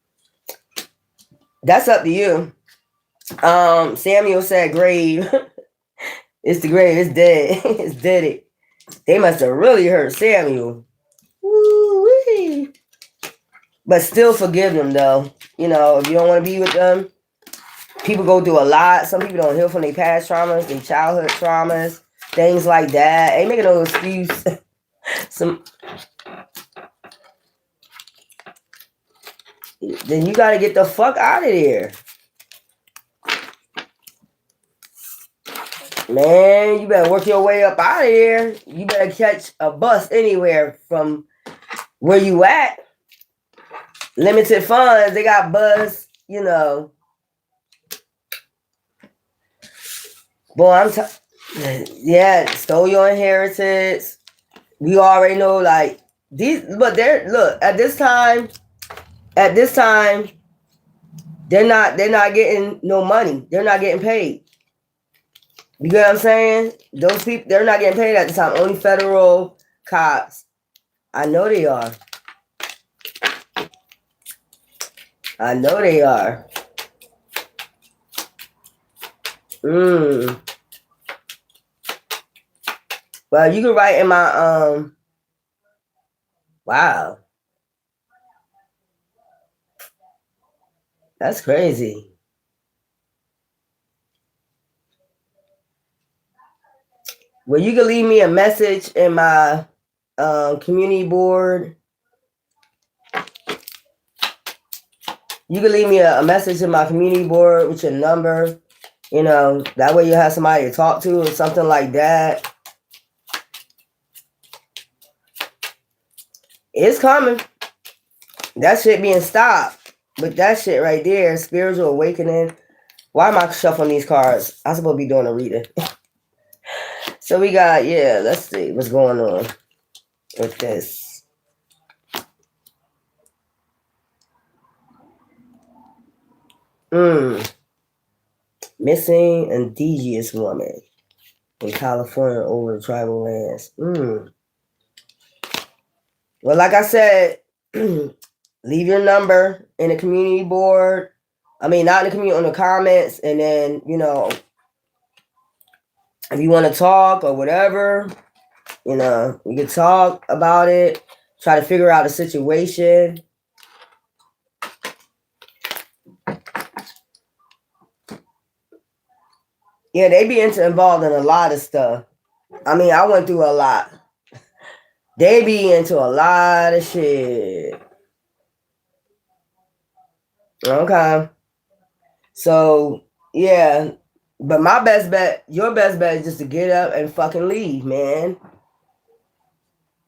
That's up to you. Samuel said grave. It's the grave, it's dead. It's dead. They must have really hurt Samuel. Woo-wee. But still forgive them though. You know, if you don't want to be with them, people go through a lot. Some people don't heal from their past traumas, their childhood traumas, things like that. Ain't making no excuse. Then you gotta get the fuck out of there. Man, you better work your way up out of here. You better catch a bus anywhere from where you at. Limited funds, they got bus, you know. Boy, yeah, stole your inheritance. We already know, like these, but at this time, they're not getting no money. They're not getting paid. You get what I'm saying? Those people, they're not getting paid at the time. Only federal cops. I know they are. I know they are. Well, you can write in my wow. That's crazy. Well, you can leave me a message in my community board. You can leave me a message in my community board with your number. You know, that way you'll have somebody to talk to or something like that. It's coming. That shit being stopped. But that shit right there, spiritual awakening. Why am I shuffling these cards? I'm supposed to be doing a reading. So we got, yeah, let's see what's going on with this. Missing indigenous woman in California over the tribal lands. Well, like I said, Leave your number in the community board. I mean, not in the community, on the comments. And then, you know, if you want to talk or whatever, you know, we can talk about it. Try to figure out a situation. Yeah, they be involved in a lot of stuff. I mean, I went through a lot. They be into a lot of shit. Okay. So, yeah. But my best bet, your best bet is just to get up and fucking leave, man.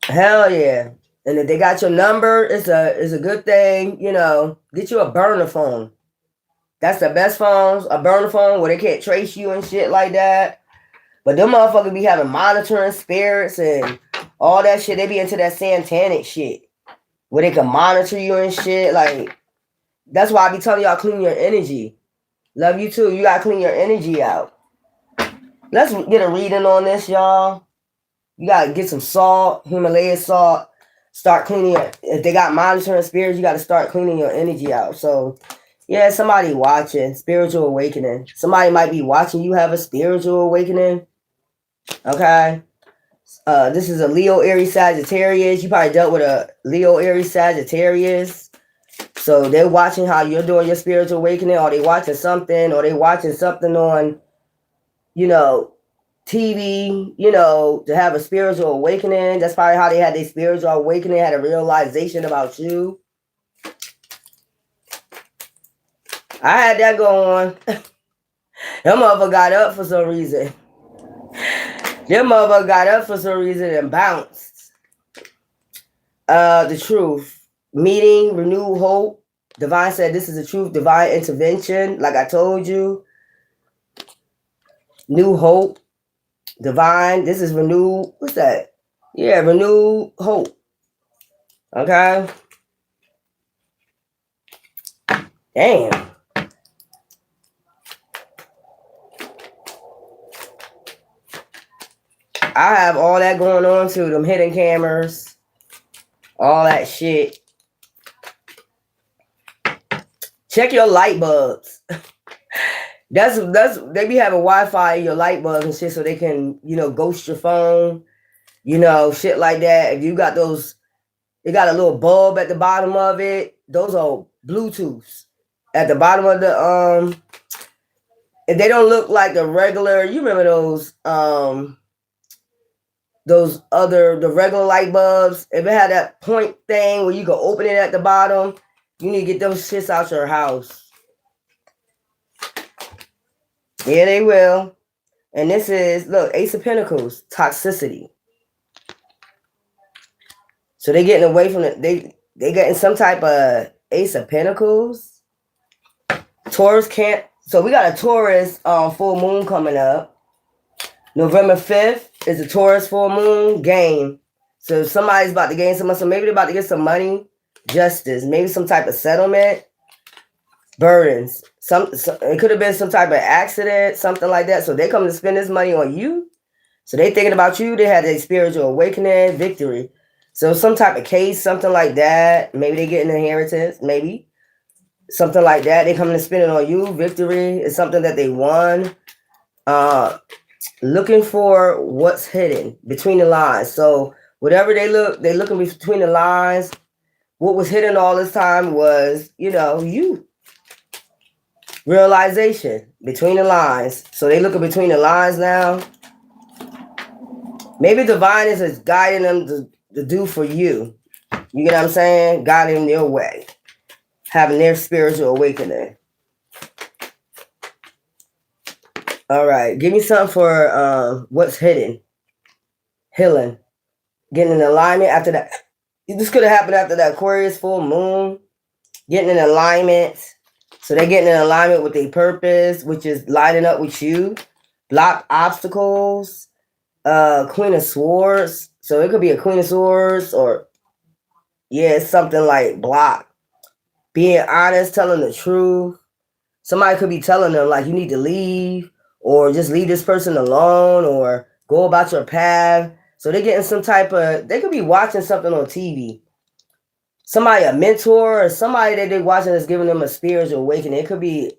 Hell yeah. And if they got your number, it's a good thing, you know. Get you a burner phone. That's the best phones, a burner phone where they can't trace you and shit like that. But them motherfuckers be having monitoring spirits and all that shit. They be into that satanic shit where they can monitor you and shit. Like, that's why I be telling y'all clean your energy. Love you too. You gotta clean your energy out. Let's get a reading on this, y'all. You gotta get some salt, Himalayan salt. Start cleaning it. If they got monitoring spirits, you gotta start cleaning your energy out. So, yeah, somebody watching, spiritual awakening. Somebody might be watching you have a spiritual awakening. Okay. This is a Leo, Aries, Sagittarius. You probably dealt with a Leo, Aries, Sagittarius. So they're watching how you're doing your spiritual awakening, or they watching something on, you know, TV, you know, to have a spiritual awakening. That's probably how they had their spiritual awakening, had a realization about you. I had that go on. That motherfucker got up for some reason. And bounced. The truth. Meeting, renew hope. Divine said this is the truth. Divine intervention, like I told you. New hope. Divine. This is renew. What's that? Yeah, renew hope. Okay. Damn. I have all that going on too. Them hidden cameras. All that shit. Check your light bulbs. That's they be having Wi-Fi in your light bulbs and shit so they can, you know, ghost your phone, you know, shit like that. If you got those, it got a little bulb at the bottom of it. Those are Bluetooths. At the bottom of the if they don't look like the regular, you remember the regular light bulbs, if it had that point thing where you can open it at the bottom, you need to get those shits out your house. Yeah, they will. And this is, look, Ace of Pentacles, toxicity. So they getting away from it. They getting some type of Ace of Pentacles. Taurus can't. So we got a Taurus full moon coming up. November 5th is a Taurus full moon game. So somebody's about to gain some money. So maybe they're about to get some money, justice, maybe some type of settlement, burdens. It could have been some type of accident, something like that. So they come to spend this money on you. So they thinking about you. They had a spiritual awakening, victory. So some type of case, something like that. Maybe they get an inheritance, maybe. Something like that. They come to spend it on you. Victory is something that they won. Looking for what's hidden between the lines. So whatever they looking between the lines. What was hidden all this time was, you know, you. Realization between the lines. So they looking between the lines now. Maybe divine is guiding them to do for you. You get what I'm saying? Guiding them their way. Having their spiritual awakening. All right. Give me something for what's hidden. Healing. Getting in alignment after that. This could have happened after that Aquarius full moon. Getting in alignment. So they're getting in alignment with their purpose, which is lining up with you. Block obstacles. Queen of Swords. So it could be a Queen of Swords or, yeah, something like block. Being honest, telling the truth. Somebody could be telling them, like, you need to leave or just leave this person alone or go about your path. So they're getting some type of, they could be watching something on TV. somebody, a mentor, or somebody that they're watching that's giving them a spiritual awakening. It could be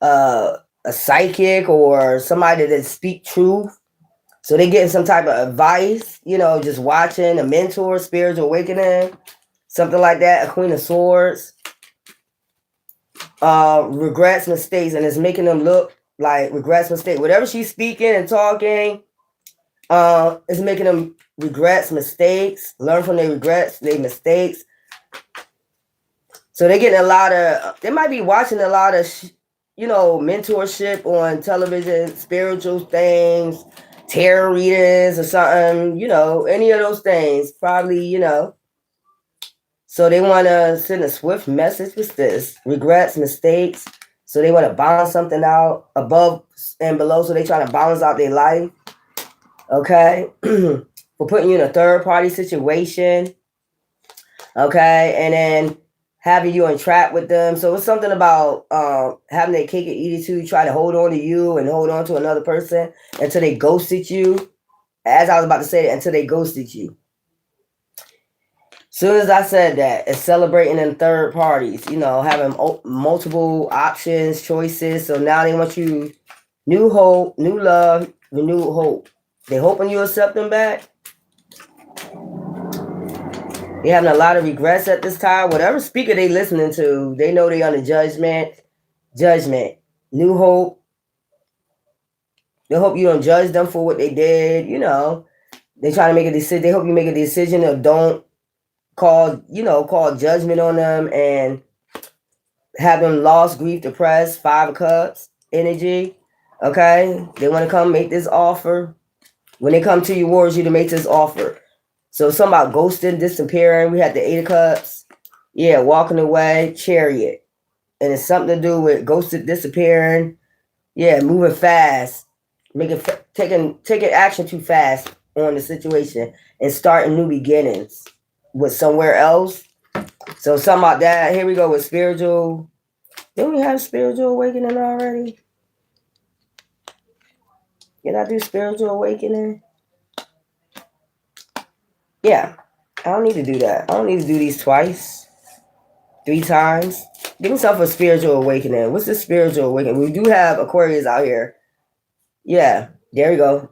a psychic or somebody that speak truth. So they getting some type of advice, just watching a mentor, spiritual awakening, something like that. A Queen of Swords. Regrets, mistakes, and it's making them look like regrets, mistakes. Whatever she's speaking and talking, it's making them regrets, mistakes, learn from their regrets, their mistakes. So they're getting a lot of, they might be watching a lot of, mentorship on television, spiritual things, tarot readings or something, any of those things, probably, So they want to send a swift message with this, regrets, mistakes. So they want to balance something out above and below. So they trying to balance out their life. Okay. For putting you in a third party situation. Okay. And then having you entrapped with them. So it's something about having their cake and eat it too. Try to hold on to you and hold on to another person until they ghosted you. As I was about to say, until they ghosted you. Soon as I said that, it's celebrating in third parties, having multiple options, choices. So now they want you new hope, new love, renewed hope. They hoping you accept them back. They having a lot of regrets at this time. Whatever speaker they listening to, they know they under judgment, new hope. They hope you don't judge them for what they did. They trying to make a decision. They hope you make a decision or don't call judgment on them and have them lost, grief, depressed, 5 of Cups energy. Okay, they want to come make this offer. When they come to you, warriors, you to make this offer. So something about ghosting, disappearing. We had the 8 of Cups. Yeah, walking away, Chariot, and it's something to do with ghosted, disappearing. Yeah, moving fast, taking action too fast on the situation and starting new beginnings with somewhere else. So something about that. Here we go with spiritual. Didn't we have spiritual awakening already? Did I do spiritual awakening? Yeah. I don't need to do that. I don't need to do these twice. 3 times. Give myself a spiritual awakening. What's the spiritual awakening? We do have Aquarius out here. Yeah. There we go.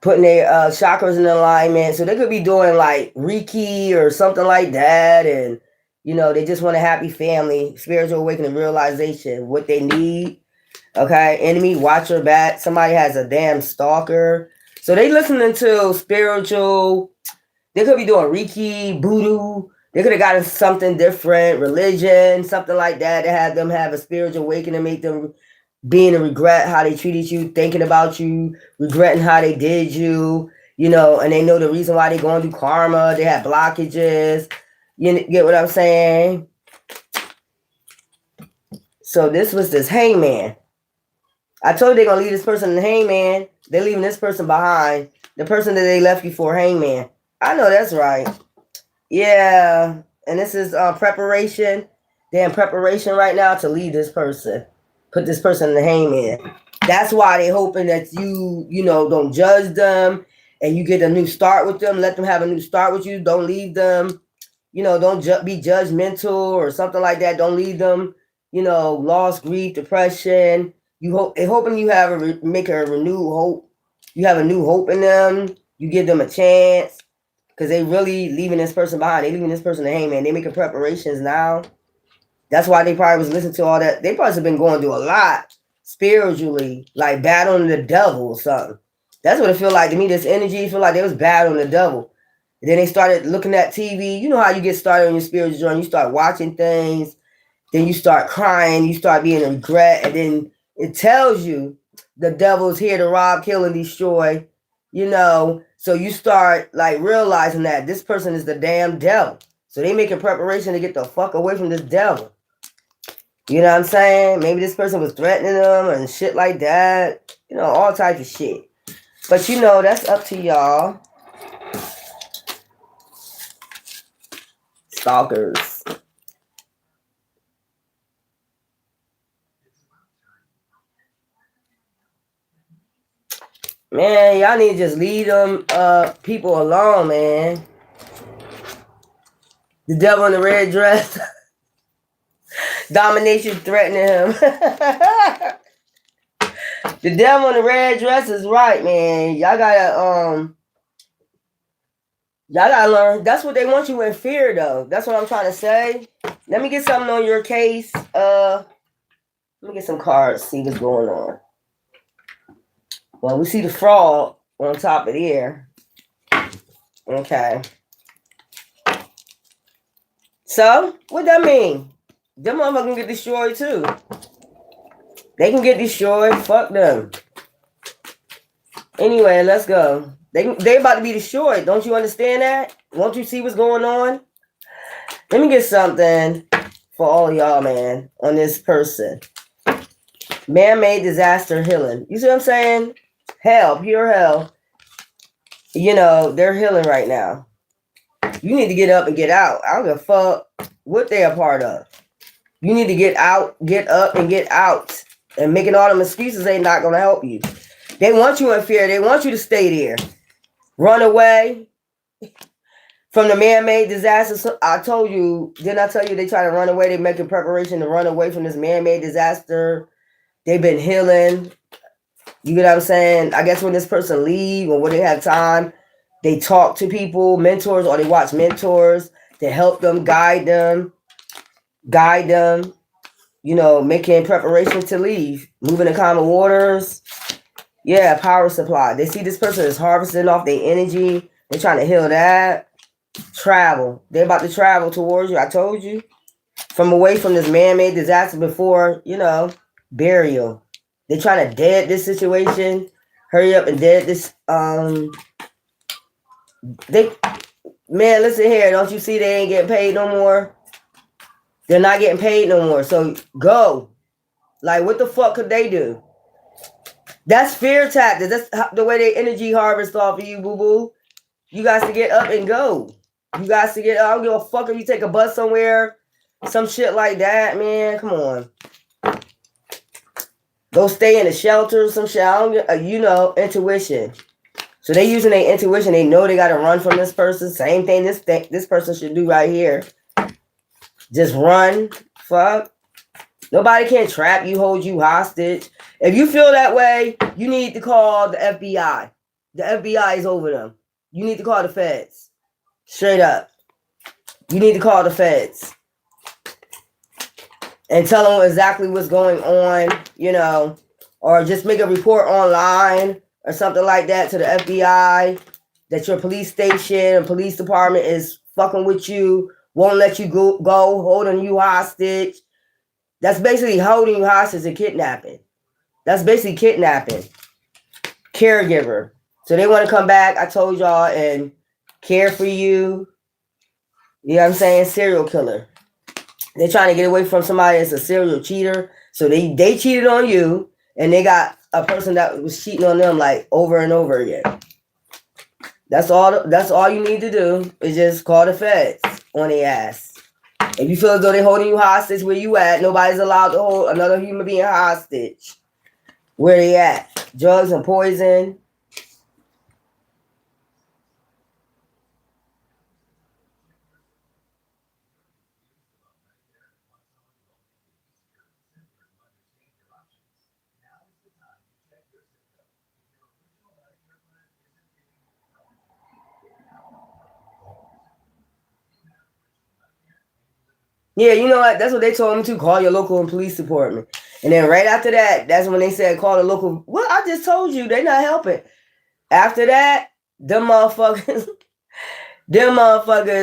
Putting their chakras in alignment. So they could be doing like Reiki or something like that. And, they just want a happy family. Spiritual awakening, realization, what they need. Okay, enemy, watch your back. Somebody has a damn stalker. So they listening to spiritual. They could be doing Reiki, voodoo. They could have gotten something different, religion, something like that, to have them have a spiritual awakening, make them being a regret how they treated you, thinking about you, regretting how they did you, and they know the reason why they're going through karma. They have blockages. You get what I'm saying? So this was this hangman. I told you they're going to leave this person in the hangman. They're leaving this person behind. The person that they left you for, hangman. I know that's right. Yeah. And this is preparation. They're in preparation right now to leave this person. Put this person in the hangman. That's why they're hoping that you don't judge them and you get a new start with them. Let them have a new start with you. Don't leave them. Don't be judgmental or something like that. Don't leave them, lost, grief, depression. Hoping you have make a renewed hope. You have a new hope in them. You give them a chance because they really leaving this person behind. They leaving this person to hang, man. They making preparations now. That's why they probably was listening to all that. They probably have been going through a lot spiritually, like battling the devil or something. That's what it feel like to me. This energy feel like they was battling the devil. And then they started looking at TV. You know how you get started on your spiritual journey. You start watching things. Then you start crying. You start being in regret. And then it tells you the devil's here to rob, kill, and destroy. So you start like realizing that this person is the damn devil. So they making preparation to get the fuck away from this devil. You know what I'm saying? Maybe this person was threatening them and shit like that. All types of shit. But that's up to y'all. Stalkers. Man, y'all need to just leave them people alone, man. The devil in the red dress. Domination threatening him. The devil in the red dress is right, man. Y'all gotta learn. That's what they want you in fear, though. That's what I'm trying to say. Let me get something on your case. Let me get some cards, see what's going on. Well, we see the fraud on top of there. Okay. So, what that mean? Them motherfuckers can get destroyed too. They can get destroyed. Fuck them. Anyway, let's go. They about to be destroyed. Don't you understand that? Won't you see what's going on? Let me get something for all y'all, man, on this person. Man-made disaster healing. You see what I'm saying? Hell, pure hell. You know, they're healing right now. You need to get up and get out. I don't give a fuck what they're a part of. You need to get out, get up, and get out. And making all them excuses ain't not going to help you. They want you in fear. They want you to stay there. Run away from the man-made disaster. So I told you, didn't I tell you they try to run away? They're making preparation to run away from this man-made disaster. They've been healing. You get what I'm saying? I guess when this person leave or when they have time, they talk to people, mentors, or they watch mentors to help them, guide them, you know, making preparation to leave, moving to calmer waters. Yeah, power supply. They see this person is harvesting off their energy. They're trying to heal that. Travel. They're about to travel towards you. I told you. From away from this man-made disaster before, you know, burial. They're trying to dead this situation. Hurry up and dead this. Man, listen here. Don't you see they ain't getting paid no more? They're not getting paid no more. So go. Like, what the fuck could they do? That's fear tactics. That's the way they energy harvest off of you, boo-boo. You guys to get up and go. You guys to get up. I don't give a fuck if you take a bus somewhere. Some shit like that, man. Come on. Go stay in a shelter, some shit. I don't get, you know, intuition. So they using their intuition. They know they got to run from this person. Same thing this person should do right here. Just run. Fuck. Nobody can trap you, hold you hostage. If you feel that way, you need to call the FBI. The FBI is over them. You need to call the feds. Straight up. You need to call the feds. And tell them exactly what's going on, you know. Or just make a report online or something like that to the FBI. That your police station or police department is fucking with you. Won't let you go holding you hostage. That's basically holding you hostage and kidnapping. That's basically kidnapping. Caregiver. So they want to come back, I told y'all, and care for you. You know what I'm saying? Serial killer. They're trying to get away from somebody that's a serial cheater. So they cheated on you, and they got a person that was cheating on them like over and over again. That's all you need to do is just call the feds on their ass. If you feel as though they're holding you hostage where you at, nobody's allowed to hold another human being hostage. Where they at? Drugs and poison. Yeah, you know what? That's what they told me to. Call your local police department. And then right after that, that's when they said call the local. Well, I just told you, they're not helping. After that, them motherfuckers,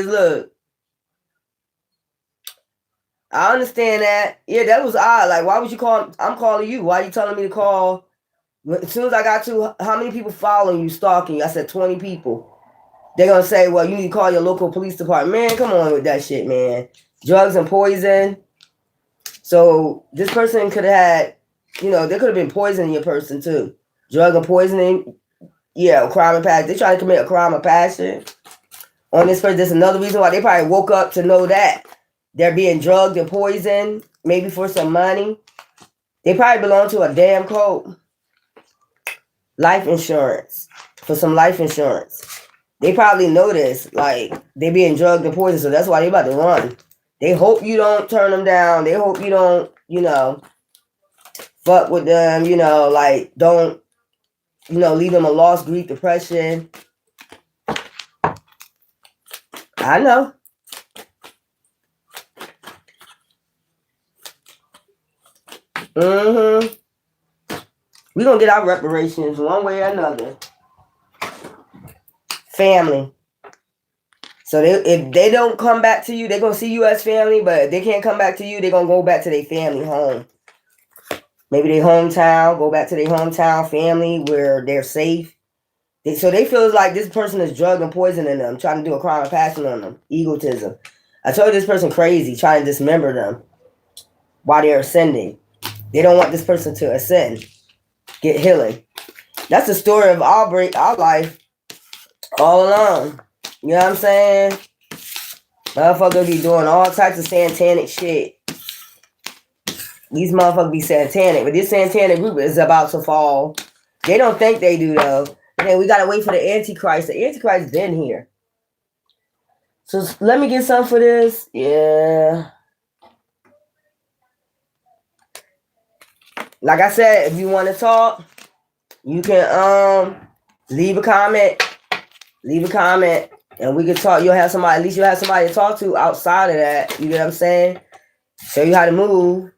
look. I understand that. Yeah, that was odd. Like, why would you call? I'm calling you. Why are you telling me to call? As soon as I got to, how many people following you, stalking you? I said 20 people. They're going to say, well, you need to call your local police department. Man, come on with that shit, man. Drugs and poison. So this person could have had, you know, they could have been poisoning your person too. Drug and poisoning. Yeah, crime of passion. They try to commit a crime of passion on this person. There's another reason why they probably woke up to know that. They're being drugged and poisoned, maybe for some money. They probably belong to a damn cult. Life insurance. For some life insurance. They probably know this. Like, they being drugged and poisoned, so that's why they about to run. They hope you don't turn them down. They hope you don't, fuck with them, like, don't, leave them a lost, grief, depression. I know. Mm-hmm. We're going to get our reparations one way or another. Family. So if they don't come back to you, they're going to see you as family, but if they can't come back to you, they're going to go back to their family home. Maybe their hometown, go back to their hometown family where they're safe. So they feel like this person is drugged and poisoning them, trying to do a crime of passion on them. Egotism. I told this person crazy, trying to dismember them while they're ascending. They don't want this person to ascend, get healing. That's the story of our life all along. You know what I'm saying? Motherfuckers be doing all types of satanic shit. These motherfuckers be satanic, but this satanic group is about to fall. They don't think they do, though. And we gotta wait for the Antichrist. The Antichrist been here. So let me get some for this. Yeah. Like I said, if you want to talk, you can leave a comment. Leave a comment. And we can talk. You'll have somebody, at least you'll have somebody to talk to outside of that. You get what I'm saying? Show you how to move.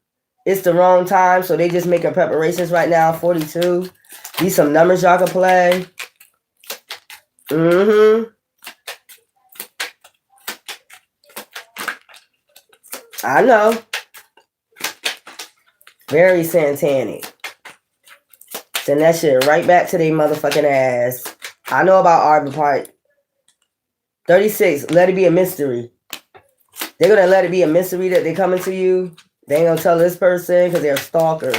It's the wrong time, so they just making preparations right now. 42. These some numbers y'all can play. Mm-hmm. I know. Very satanic. Send that shit right back to their motherfucking ass. I know about Arby Park. 36. Let it be a mystery. They're going to let it be a mystery that they coming to you. They ain't going to tell this person because they're a stalker.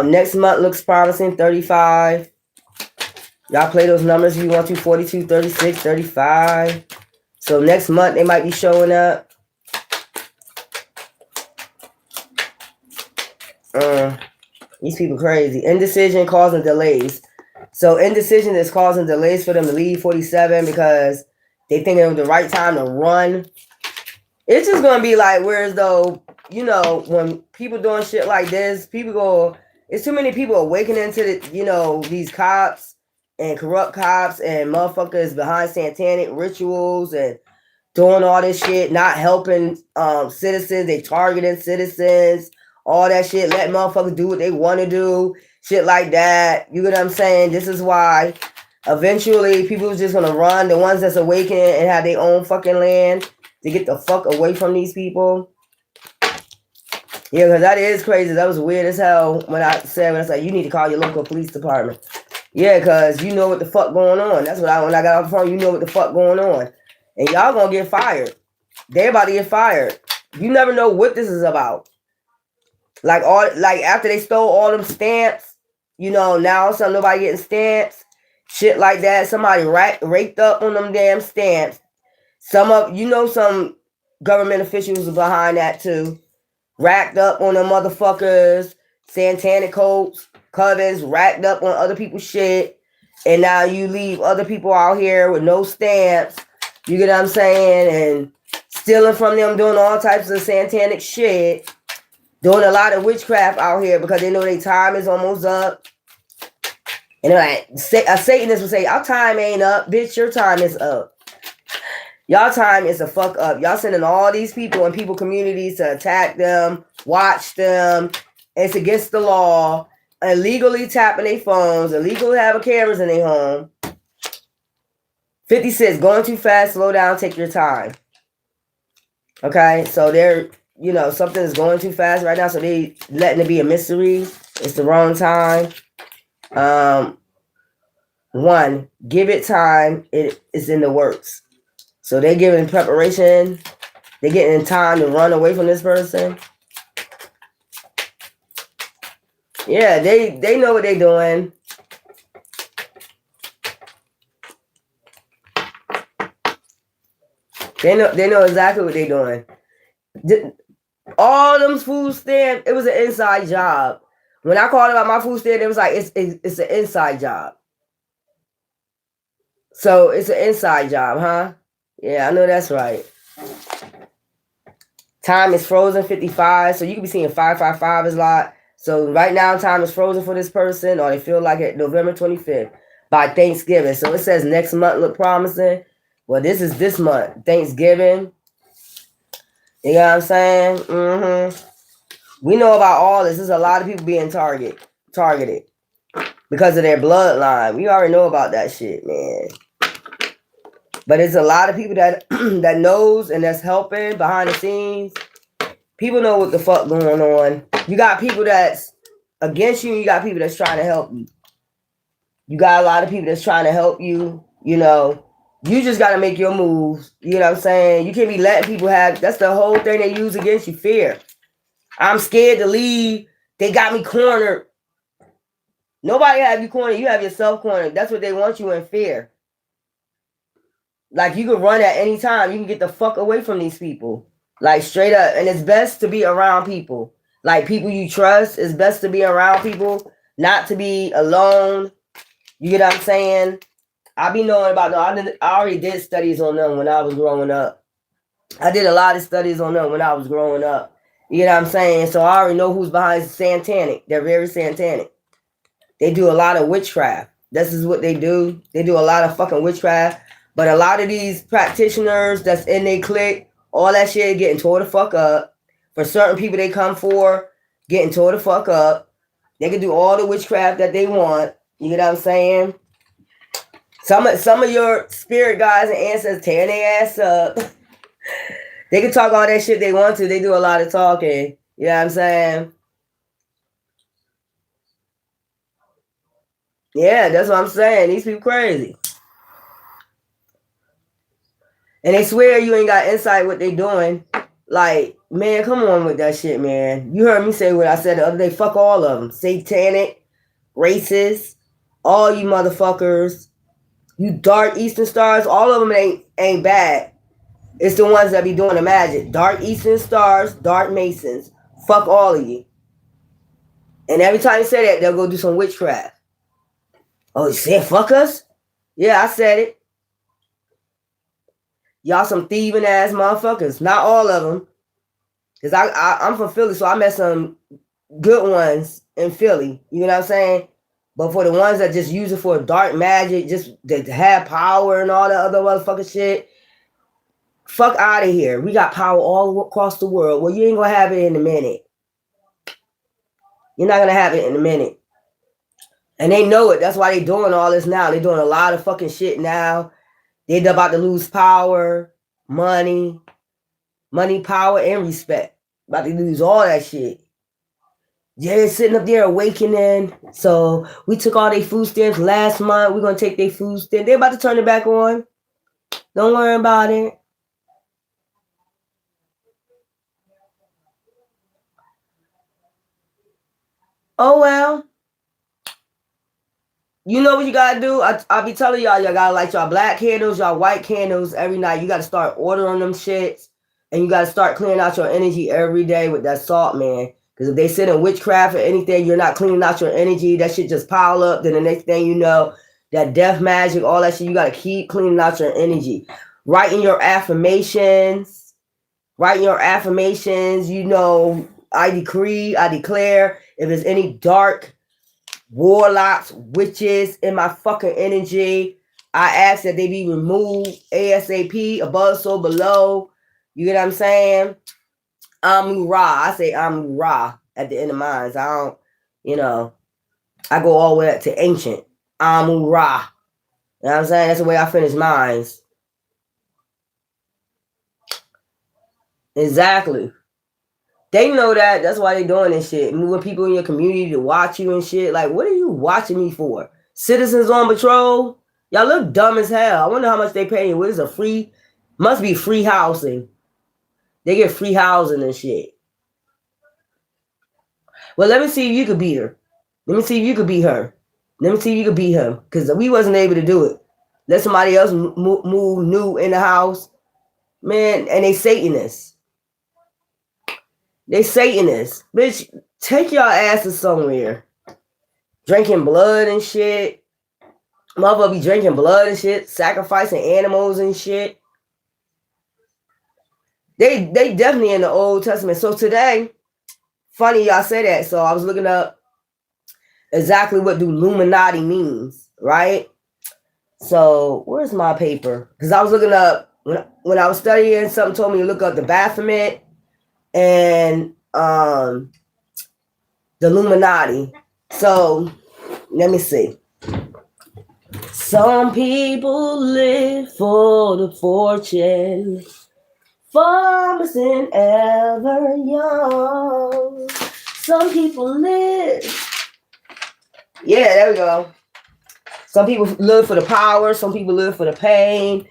Next month looks promising. 35. Y'all play those numbers if you want to. 42, 36, 35. So next month they might be showing up. These people crazy. Indecision causing delays. So indecision is causing delays for them to leave 47 because they think it was the right time to run. It's just going to be like, whereas though, when people doing shit like this, it's too many people awakening to the, these cops and corrupt cops and motherfuckers behind satanic rituals and doing all this shit, not helping citizens. They targeting citizens, all that shit, letting motherfuckers do what they want to do, shit like that. You get what I'm saying? This is why eventually people are just going to run. The ones that's awakening and have their own fucking land to get the fuck away from these people. Yeah, because that is crazy. That was weird as hell when I said, you need to call your local police department. Yeah, because you know what the fuck going on. That's when I got off the phone, you know what the fuck going on. And y'all gonna get fired. They about to get fired. You never know what this is about. Like after they stole all them stamps, now all of a sudden nobody getting stamps, shit like that. Somebody raked up on them damn stamps. Some government officials are behind that too. Racked up on them motherfuckers, satanic coats, covens, racked up on other people's shit. And now you leave other people out here with no stamps. You get what I'm saying? And stealing from them, doing all types of satanic shit. Doing a lot of witchcraft out here because they know their time is almost up. And they're like, a Satanist would say, our time ain't up. Bitch, your time is up. Y'all time is a fuck up. Y'all sending all these people in people communities to attack them, watch them. It's against the law. Illegally tapping their phones, illegally having cameras in their home. 56, going too fast, slow down, take your time. Okay, so they're, something is going too fast right now, so they letting it be a mystery. It's the wrong time. 1, give it time. It is in the works. So they're giving preparation. They're getting time to run away from this person. Yeah, they know what they're doing. They know exactly what they're doing. All them food stamps, it was an inside job. When I called about my food stamp, it was like it's an inside job. So it's an inside job, huh? Yeah, I know that's right. Time is frozen 55, so you could be seeing 555 is a lot. So right now, time is frozen for this person, or they feel like it November 25th by Thanksgiving. So it says next month look promising. Well, this is this month, Thanksgiving. You know what I'm saying? Mm-hmm. We know about all this. There's a lot of people being targeted because of their bloodline. We already know about that shit, man. But it's a lot of people that that knows and that's helping behind the scenes. People know what the fuck going on. You got people that's against you, and you got people that's trying to help you. You got a lot of people that's trying to help you. You know, you just got to make your moves. You know what I'm saying? You can't be letting people have. That's the whole thing they use against you. Fear. I'm scared to leave. They got me cornered. Nobody have you cornered. You have yourself cornered. That's what they want you in, fear. Like you can run at any time. You can get the fuck away from these people. Like straight up. And it's best to be around people. Like people you trust. It's best to be around people. Not to be alone. You get what I'm saying? I be knowing about them. I already did studies on them when I was growing up. I did a lot of studies on them when I was growing up. You know what I'm saying? So I already know who's behind satanic. They're very satanic. They do a lot of witchcraft. This is what they do. They do a lot of fucking witchcraft. But a lot of these practitioners that's in their clique, all that shit getting tore the fuck up. For certain people they come for, getting tore the fuck up. They can do all the witchcraft that they want. You get what I'm saying? Some of your spirit guides and ancestors tearing their ass up. They can talk all that shit they want to. They do a lot of talking. You know what I'm saying? Yeah, that's what I'm saying. These people crazy. And they swear you ain't got insight what they doing. Like, man, come on with that shit, man. You heard me say what I said the other day. Fuck all of them. Satanic, racist, all you motherfuckers. You dark Eastern stars, all of them ain't bad. It's the ones that be doing the magic. Dark Eastern stars, dark Masons. Fuck all of you. And every time you say that, they'll go do some witchcraft. Oh, you said fuck us? Yeah, I said it. Y'all some thieving ass motherfuckers. Not all of them. Because I'm from Philly, so I met some good ones in Philly. You know what I'm saying? But for the ones that just use it for dark magic, just to have power and all the other motherfucking shit, fuck out of here. We got power all across the world. Well, you ain't going to have it in a minute. You're not going to have it in a minute. And they know it. That's why they doing all this now. They doing a lot of fucking shit now. They're about to lose power, money, power, and respect. About to lose all that shit. Yeah, they're sitting up there awakening. So we took all their food stamps last month. We're going to take their food stamps. They're about to turn it back on. Don't worry about it. Oh, well. You know what you gotta do? I be telling y'all gotta light y'all black candles, y'all white candles every night. You gotta start ordering them shits. And you gotta start cleaning out your energy every day with that salt, man. Because if they sit in witchcraft or anything, you're not cleaning out your energy. That shit just pile up. Then the next thing you know, that death magic, all that shit, you gotta keep cleaning out your energy. Writing your affirmations. Writing your affirmations, you know, I decree, I declare, if there's any dark warlocks, witches in my fucking energy, I ask that they be removed ASAP, above so below. You get what I'm saying? Amun-Ra. I say Amun-Ra at the end of mine. I don't, you know, I go all the way up to ancient. Amun-Ra. You know what I'm saying? That's the way I finish mines. Exactly. They know that. That's why they doing this shit. Moving people in your community to watch you and shit. Like, what are you watching me for? Citizens on patrol? Y'all look dumb as hell. I wonder how much they pay you. What is a free? Must be free housing. They get free housing and shit. Well, let me see if you could beat her. Let me see if you could beat her. Let me see if you could beat him. Because we wasn't able to do it. Let somebody else move new in the house. Man, and they Satanists. They Satanists. Bitch, take your asses somewhere. Drinking blood and shit. Motherfucker be drinking blood and shit, sacrificing animals and shit. They definitely in the Old Testament. So today, funny y'all say that. So I was looking up exactly what do Illuminati means, right? So where's my paper? Because I was looking up when I was studying, something told me to look up the Baphomet and the Illuminati. So let me see. Some people live for the fortune, farmers and ever young. Some people live. Yeah, there we go. Some people live for the power. Some people live for the pain.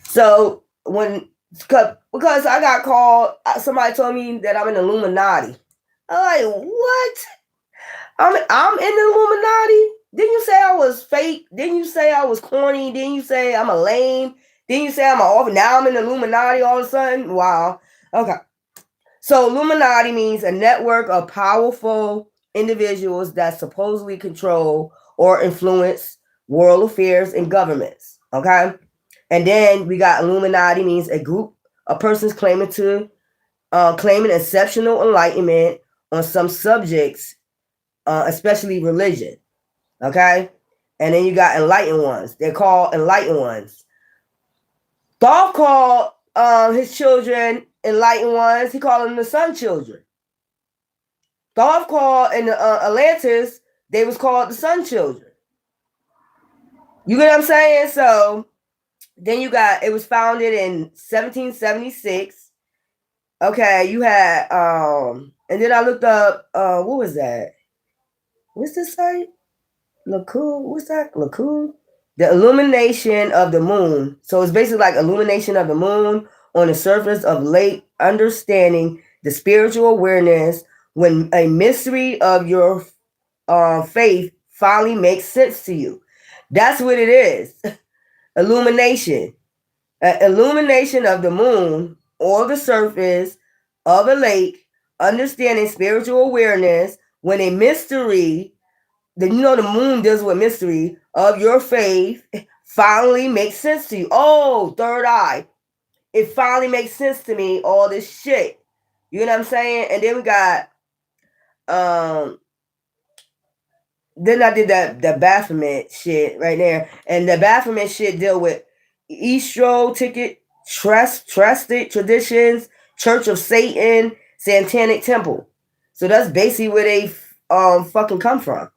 So because I got called, somebody told me that I'm in the Illuminati. I'm like, what? I'm in the Illuminati? Didn't you say I was fake? Didn't you say I was corny? Didn't you say I'm a lame? Didn't you say I'm an off? Now I'm in the Illuminati all of a sudden? Wow. Okay. So Illuminati means a network of powerful individuals that supposedly control or influence world affairs and governments. Okay. And then we got Illuminati means a group of persons claiming exceptional enlightenment on some subjects, especially religion. Okay. And then you got enlightened ones. They're called enlightened ones. Dolph called his children enlightened ones. He called them the sun children. Dolph called in Atlantis, they was called the sun children. You get what I'm saying? So then you got, it was founded in 1776. Okay, you had and then I looked up what was that? What's this site? Lacoon, what's that? Lacoon? The illumination of the moon. So it's basically like illumination of the moon on the surface of lake, understanding the spiritual awareness when a mystery of your faith finally makes sense to you. That's what it is. Illumination. Illumination of the moon or the surface of a lake, understanding spiritual awareness when a mystery, then you know the moon deals with mystery of your faith, finally makes sense to you. Oh, third eye. It finally makes sense to me, all this shit. You know what I'm saying? And then we got then I did the Baphomet shit right there. And the Baphomet shit deal with Estro ticket, trusted traditions, Church of Satan, Satanic Temple. So that's basically where they fucking come from.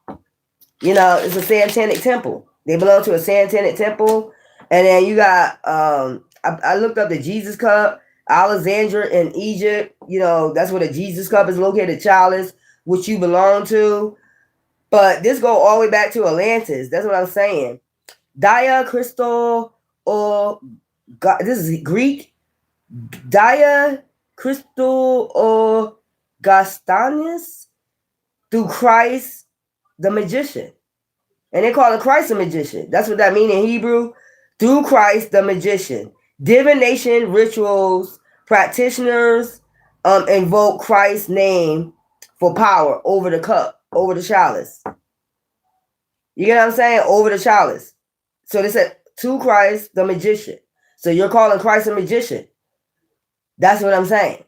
You know, it's a Satanic Temple. They belong to a Satanic Temple. And then you got I looked up the Jesus Cup, Alexandria in Egypt. You know, that's where the Jesus Cup is located, chalice, which you belong to. But this go all the way back to Atlantis. That's what I'm saying. Dia Crystal or this is Greek. Dia Crystal or Gastanis through Christ the magician. And they call it Christ the magician. That's what that means in Hebrew. Through Christ the magician. Divination rituals, practitioners invoke Christ's name for power over the cup, over the chalice. You get what I'm saying? Over the chalice. So they said to Christ the magician. So you're calling Christ a magician. That's what I'm saying.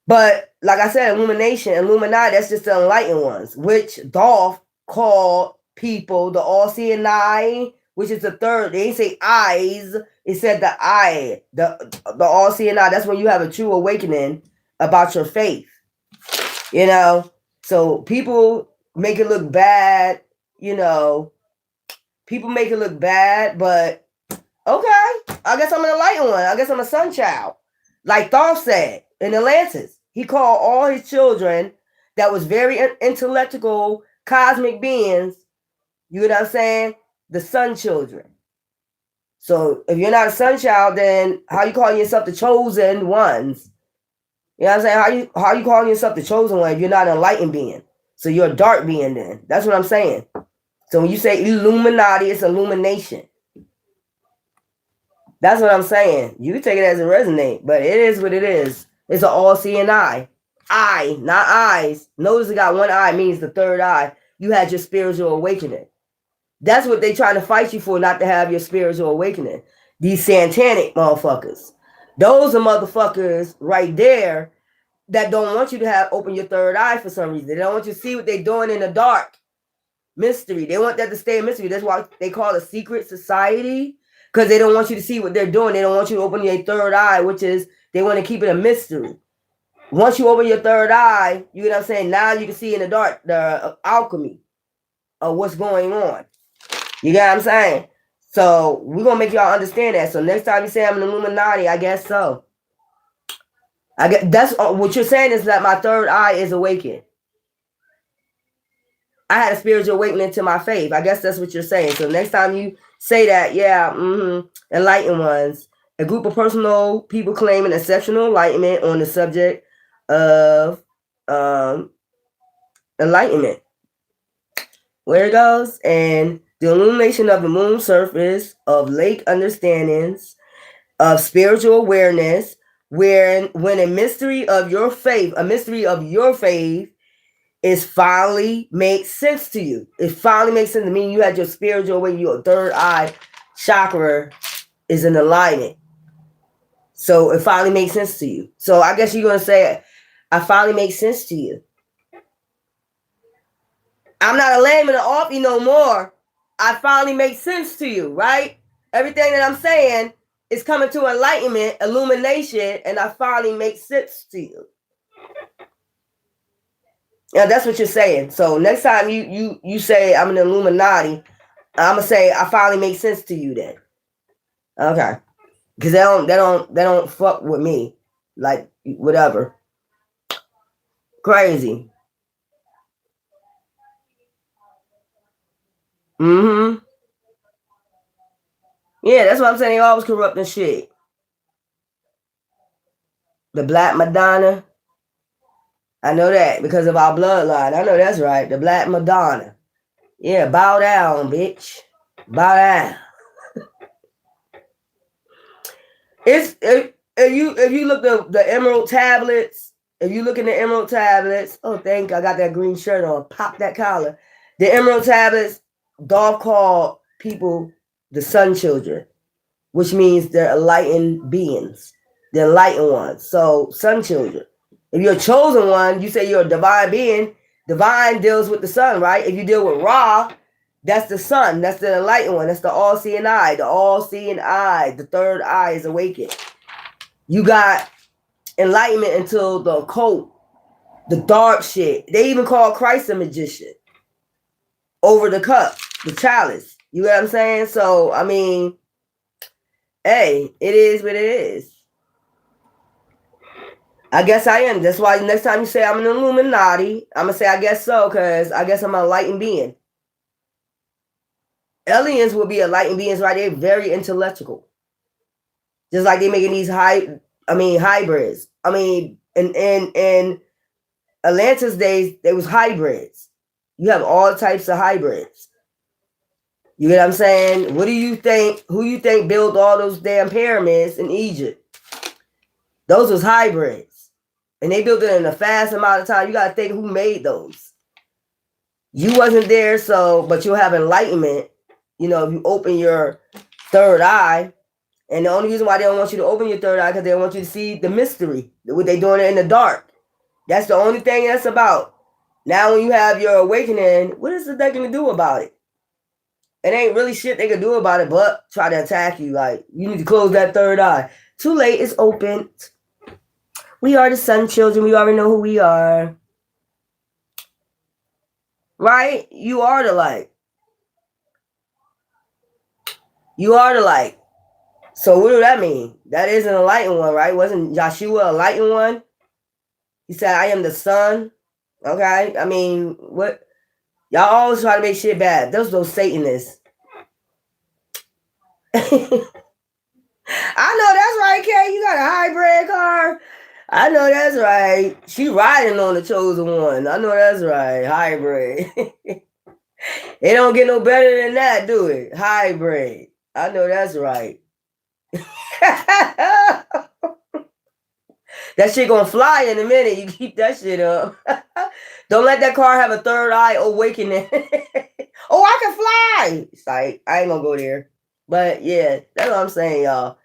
But like I said, illumination, Illuminati, that's just the enlightened ones, which Dolph called people the all-seeing eye, which is the third. They didn't say eyes. It said the eye, the all-seeing eye. That's when you have a true awakening about your faith. You know? So people make it look bad, you know. People make it look bad, but okay. I guess I'm an enlightened one. I guess I'm a sun child. Like Dolph said in Atlantis. He called all his children that was very intellectual, cosmic beings, you know what I'm saying? The sun children. So if you're not a sun child, then how you calling yourself the chosen ones? You know what I'm saying? How you calling yourself the chosen one if you're not an enlightened being? So you're a dark being then. That's what I'm saying. So when you say Illuminati, it's illumination. That's what I'm saying. You can take it as it resonate, but it is what it is. It's an all-seeing eye. Eye, not eyes. Notice it got one eye, means the third eye, you had your spiritual awakening. That's what they trying to fight you for, not to have your spiritual awakening. These satanic motherfuckers. Those are motherfuckers right there that don't want you to have open your third eye for some reason. They don't want you to see what they're doing in the dark. Mystery. They want that to stay a mystery. That's why they call it a secret society, because they don't want you to see what they're doing. They don't want you to open your third eye, which is they want to keep it a mystery. Once you open your third eye, you know what I'm saying? Now you can see in the dark the alchemy of what's going on. You get what I'm saying? So we're going to make y'all understand that. So next time you say I'm an Illuminati, I guess so. I guess that's what you're saying is that my third eye is awakened. I had a spiritual awakening to my faith. I guess that's what you're saying. So next time you say that, yeah, enlightened ones, a group of personal people claiming exceptional enlightenment on the subject of enlightenment. Where it goes, and the illumination of the moon surface, of lake understandings, of spiritual awareness, when a mystery of your faith, is finally makes sense to you. It finally makes sense to me. You had your spiritual awakening, your third eye chakra is in alignment. So it finally makes sense to you. So I guess you're going to say, I finally make sense to you. I'm not a lamb and an offie no more. I finally make sense to you, right? Everything that I'm saying is coming to enlightenment, illumination, and I finally make sense to you. Yeah, that's what you're saying. So next time you say I'm an Illuminati, I'm gonna say I finally make sense to you then. Okay. Because they don't fuck with me. Like whatever. Crazy. Mm-hmm. Yeah, that's what I'm saying. They always corrupting shit. The Black Madonna. I know that because of our bloodline. I know that's right. The Black Madonna. Yeah, bow down, bitch. Bow down. If you look at the emerald tablets, if you look in the emerald tablets, oh thank you, I got that green shirt on. Pop that collar. The emerald tablets, Dolph called people the sun children, which means they're enlightened beings. They're enlightened ones. So sun children. If you're a chosen one, you say you're a divine being. Divine deals with the sun, right? If you deal with Ra, that's the sun. That's the enlightened one. That's the all-seeing eye. The all-seeing eye. The third eye is awakened. You got enlightenment until the occult, the dark shit. They even call Christ a magician. Over the cup, the chalice. You know what I'm saying? So, I mean, hey, it is what it is. I guess I am. That's why next time you say I'm an Illuminati, I'm going to say I guess so, because I guess I'm an enlightened being. Aliens will be enlightened beings, right? They're very intellectual. Just like they making these hybrids. I mean, in Atlantis days, there was hybrids. You have all types of hybrids. You get what I'm saying? What do you think? Who you think built all those damn pyramids in Egypt? Those was hybrids. And they built it in a fast amount of time. You got to think who made those. You wasn't there, but you'll have enlightenment. You know, if you open your third eye. And the only reason why they don't want you to open your third eye because they don't want you to see the mystery. What they doing in the dark. That's the only thing that's about. Now when you have your awakening, what is they going to do about it? It ain't really shit they can do about it, but try to attack you. Like, you need to close that third eye. Too late, it's open. We are the sun children. We already know who we are. Right? You are the light. You are the light. So what do that mean? That is an enlightened one, right? Wasn't Joshua a enlightened one? He said, I am the sun. Okay? I mean, what? Y'all always try to make shit bad. Those Satanists. I know that's right, Kay. You got a hybrid car. I know that's right. She riding on the chosen one. I know that's right. Hybrid. It don't get no better than that, do it? Hybrid. I know that's right. That shit gonna fly in a minute. You keep that shit up. Don't let that car have a third eye awakening. Oh, I can fly. It's like, I ain't gonna go there. But yeah, that's what I'm saying, y'all.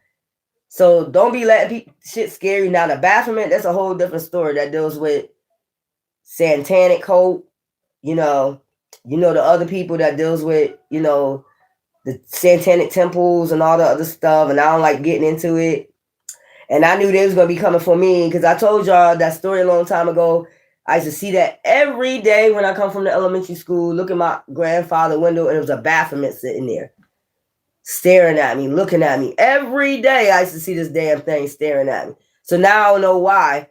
So don't be letting shit scare you. Now the Baphomet, that's a whole different story that deals with satanic cult. You know the other people that deals with, the satanic temples and all the other stuff. And I don't like getting into it. And I knew they was gonna be coming for me because I told y'all that story a long time ago. I used to see that every day when I come from the elementary school, look at my grandfather's window, and it was a Baphomet sitting there, staring at me, looking at me. Every day I used to see this damn thing staring at me. So now I don't know why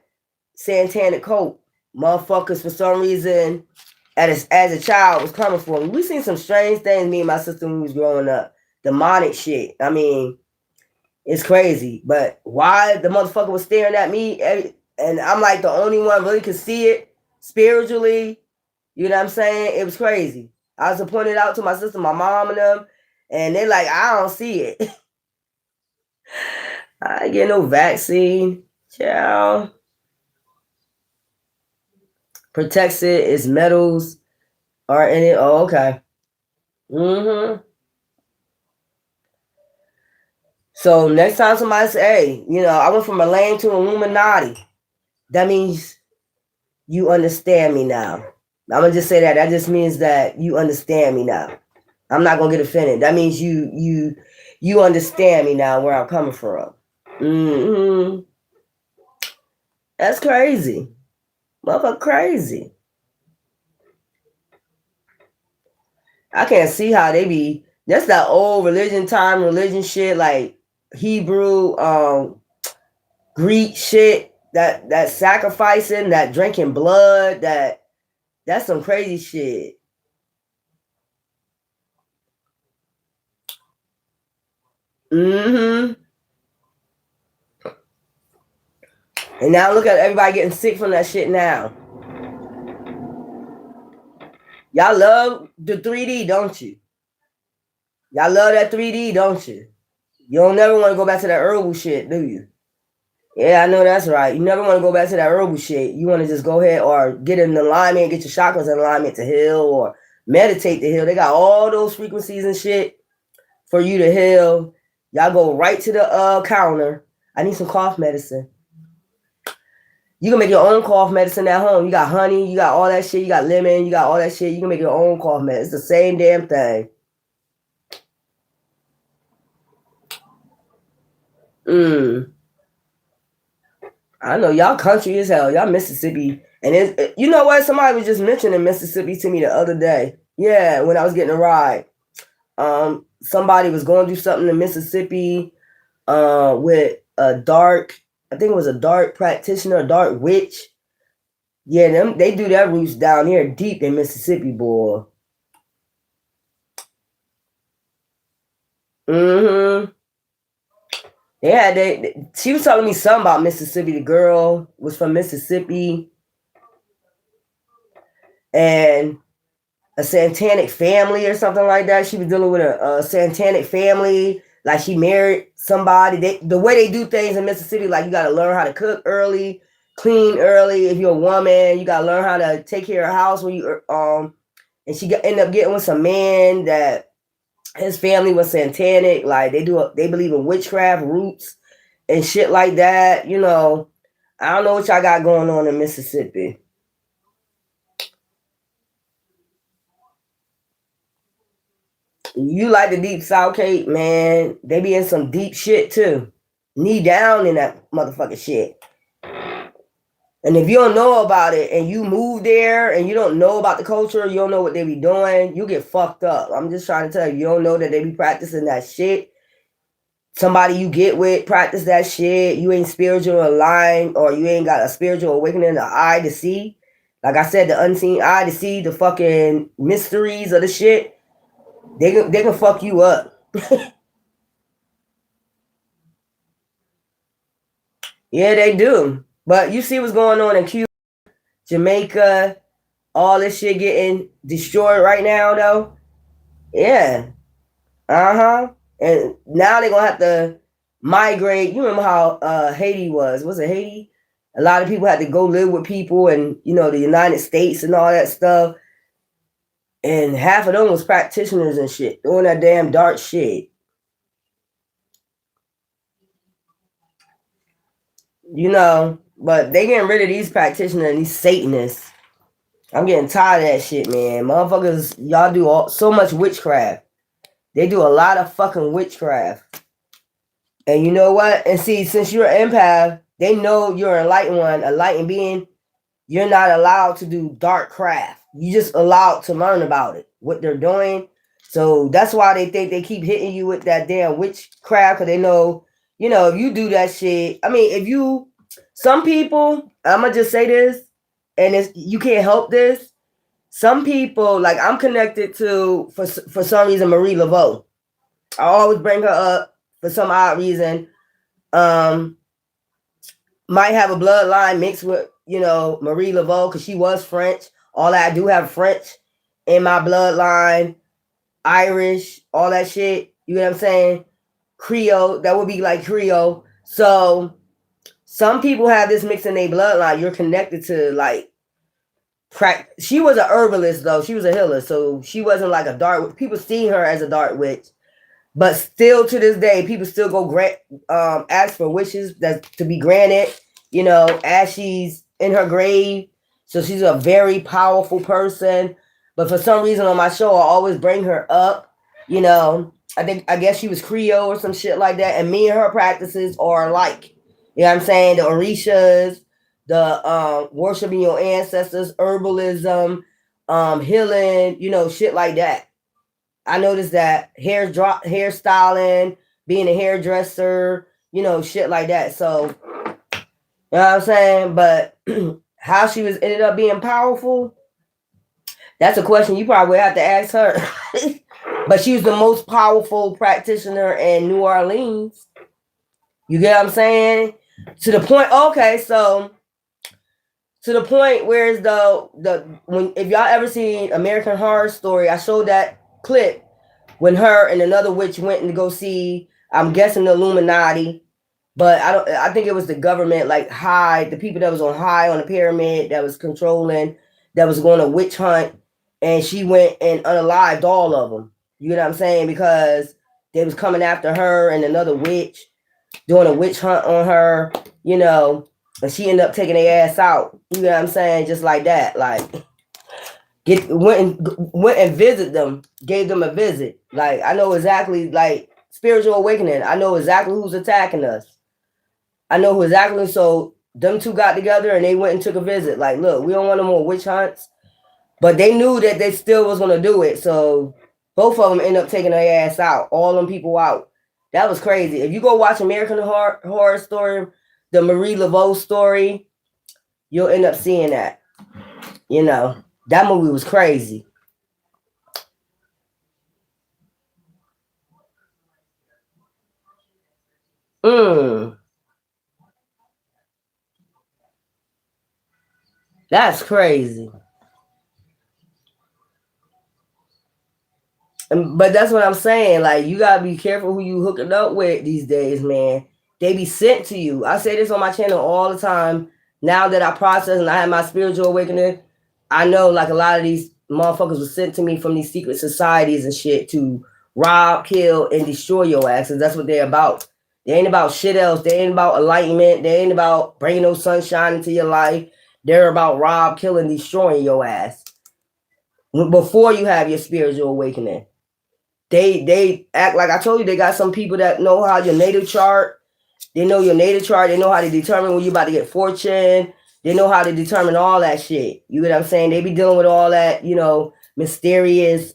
satanic cult motherfuckers for some reason as a child was coming for me. We seen some strange things, me and my sister, when we was growing up. Demonic shit. I mean, it's crazy. But why the motherfucker was staring at me, and I'm like the only one really could see it spiritually. You know what I'm saying? It was crazy. I was to point it out to my sister, my mom, and them, and they're like, I don't see it. I ain't get no vaccine. Child. Protects it. Its metals are in it. Oh, okay. Mm-hmm. So next time somebody say, hey, I went from a lame to Illuminati, that means you understand me now. I'm gonna just say that. That just means that you understand me now. I'm not gonna get offended. That means you understand me now where I'm coming from. Mm-hmm. That's crazy. Motherfucker crazy. I can't see how they be. That's that old religion shit, like Hebrew, Greek shit, that sacrificing, that drinking blood, that's some crazy shit. Mm-hmm. And now look at everybody getting sick from that shit now. Y'all love the 3D, don't you? Y'all love that 3D, don't you? You don't never want to go back to that herbal shit, do you? Yeah, I know that's right. You never want to go back to that herbal shit. You want to just go ahead or get in alignment, get your chakras in alignment to heal, or meditate to heal. They got all those frequencies and shit for you to heal. Y'all go right to the counter. I need some cough medicine. You can make your own cough medicine at home. You got honey, you got all that shit, you got lemon, you got all that shit. You can make your own cough medicine. It's the same damn thing. I know y'all country as hell. Y'all Mississippi. And you know what? Somebody was just mentioning Mississippi to me the other day. Yeah, when I was getting a ride. Somebody was going to do something in Mississippi with a dark, I think it was a dark practitioner, a dark witch. Yeah, they do their roots down here deep in Mississippi, boy. Mm-hmm. Yeah, she was telling me something about Mississippi. The girl was from Mississippi, and a satanic family or something like that. She was dealing with a satanic family. Like she married somebody. The way they do things in Mississippi, like you got to learn how to cook early, clean early. If you're a woman, you got to learn how to take care of house when you And she ended up getting with some man that his family was satanic. Like they believe in witchcraft, roots, and shit like that. I don't know what y'all got going on in Mississippi. You like the deep South Cape, man. They be in some deep shit too. Knee down in that motherfucking shit. And if you don't know about it and you move there and you don't know about the culture, you don't know what they be doing, you get fucked up. I'm just trying to tell you don't know that they be practicing that shit. Somebody you get with practice that shit. You ain't spiritual aligned, or you ain't got a spiritual awakening, the eye to see. Like I said, the unseen eye to see the fucking mysteries of the shit. They can fuck you up. Yeah, they do. But you see what's going on in Cuba, Jamaica, all this shit getting destroyed right now, though. Yeah. Uh-huh. And now they're gonna have to migrate. You remember how Haiti was? Was it Haiti? A lot of people had to go live with people in, the United States and all that stuff. And half of them was practitioners and shit, doing that damn dark shit. But they getting rid of these practitioners and these Satanists. I'm getting tired of that shit, man. Motherfuckers, y'all do so much witchcraft. They do a lot of fucking witchcraft. And you know what? And see, since you're an empath, they know you're an enlightened one, a enlightened being. You're not allowed to do dark craft. You just allowed to learn about it, what they're doing. So that's why they think they keep hitting you with that damn witchcraft, because they know, if you do that shit. I mean, some people, I'm going to just say this, and you can't help this. Some people, like I'm connected to, for some reason, Marie Laveau. I always bring her up for some odd reason. Might have a bloodline mixed with, Marie Laveau, because she was French. All that, I do have French in my bloodline, Irish, all that shit. You know what I'm saying? Creole, that would be like Creole. So some people have this mix in their bloodline. You're connected to like she was a herbalist though. She was a healer, so she wasn't like a dark. People see her as a dark witch, but still to this day, people still go ask for wishes that to be granted. As she's in her grave. So she's a very powerful person. But for some reason on my show, I always bring her up. I guess she was Creole or some shit like that. And me and her practices are alike. You know what I'm saying? The Orishas, the worshiping your ancestors, herbalism, healing, shit like that. I noticed that hairstyling, being a hairdresser, shit like that. So, you know what I'm saying? But how she ended up being powerful, that's a question you probably have to ask her. But she was the most powerful practitioner in New Orleans. You get what I'm saying? To the point, okay, so to the point where is if y'all ever seen American Horror Story, I showed that clip when her and another witch went to go see, I'm guessing the Illuminati, but I think it was the government, like the people that was on the pyramid that was controlling, that was going to witch hunt, and she went and unalived all of them. You know what I'm saying? Because they was coming after her and another witch, doing a witch hunt on her, and she ended up taking their ass out. You know what I'm saying? Just like that. Like, went and visit them, gave them a visit. Like, I know exactly, like, spiritual awakening. I know exactly who's attacking us. I know who exactly. So them two got together and they went and took a visit. Like, look, we don't want no more witch hunts. But they knew that they still was going to do it. So both of them ended up taking their ass out. All them people out. That was crazy. If you go watch American Horror Story, the Marie Laveau story, you'll end up seeing that. That movie was crazy. That's crazy. But that's what I'm saying. Like, you gotta be careful who you hooking up with these days, man. They be sent to you. I say this on my channel all the time. Now that I process and I have my spiritual awakening, I know like a lot of these motherfuckers were sent to me from these secret societies and shit to rob, kill, and destroy your asses. That's what they're about. They ain't about shit else. They ain't about enlightenment. They ain't about bringing no sunshine into your life. They're about rob, killing, destroying your ass before you have your spiritual awakening. They act like I told you. They got some people that know how your natal chart. They know your natal chart. They know how to determine when you're about to get fortune. They know how to determine all that shit. You get what I'm saying? They be dealing with all that, mysterious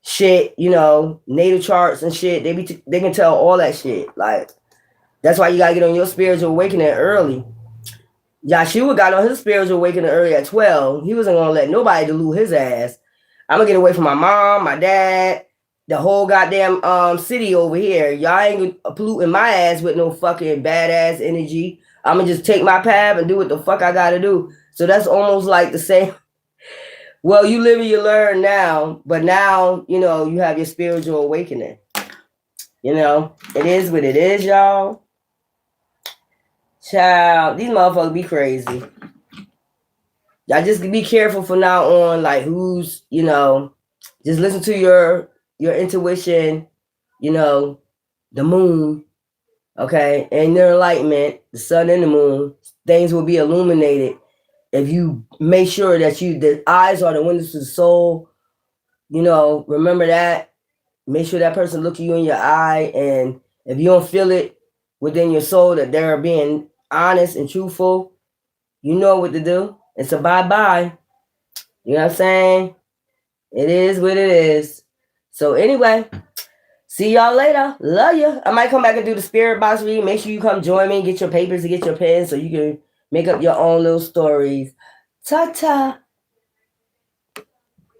shit. Natal charts and shit. They can tell all that shit. Like, that's why you gotta get on your spiritual awakening early. Yahshua got on his spiritual awakening early at 12. He wasn't gonna let nobody dilute his ass. I'm gonna get away from my mom, my dad, the whole goddamn city over here. Y'all ain't polluting my ass with no fucking badass energy. I'm gonna just take my path and do what the fuck I gotta do. So that's almost like the same. Well, you live and you learn now, but now, you have your spiritual awakening. It is what it is, y'all. Child, these motherfuckers be crazy. Y'all just be careful from now on, like who's, just listen to your intuition, the moon, okay, and your enlightenment, the sun and the moon, things will be illuminated if you make sure that the eyes are the windows to the soul. Remember that. Make sure that person look you in your eye, and if you don't feel it within your soul that they're being honest and truthful, you know what to do. It's a bye-bye. You know what I'm saying? It is what it is. So anyway, see y'all later. Love you. I might come back and do the spirit box reading. Make sure you come join me. Get your papers and get your pens so you can make up your own little stories. Ta-ta.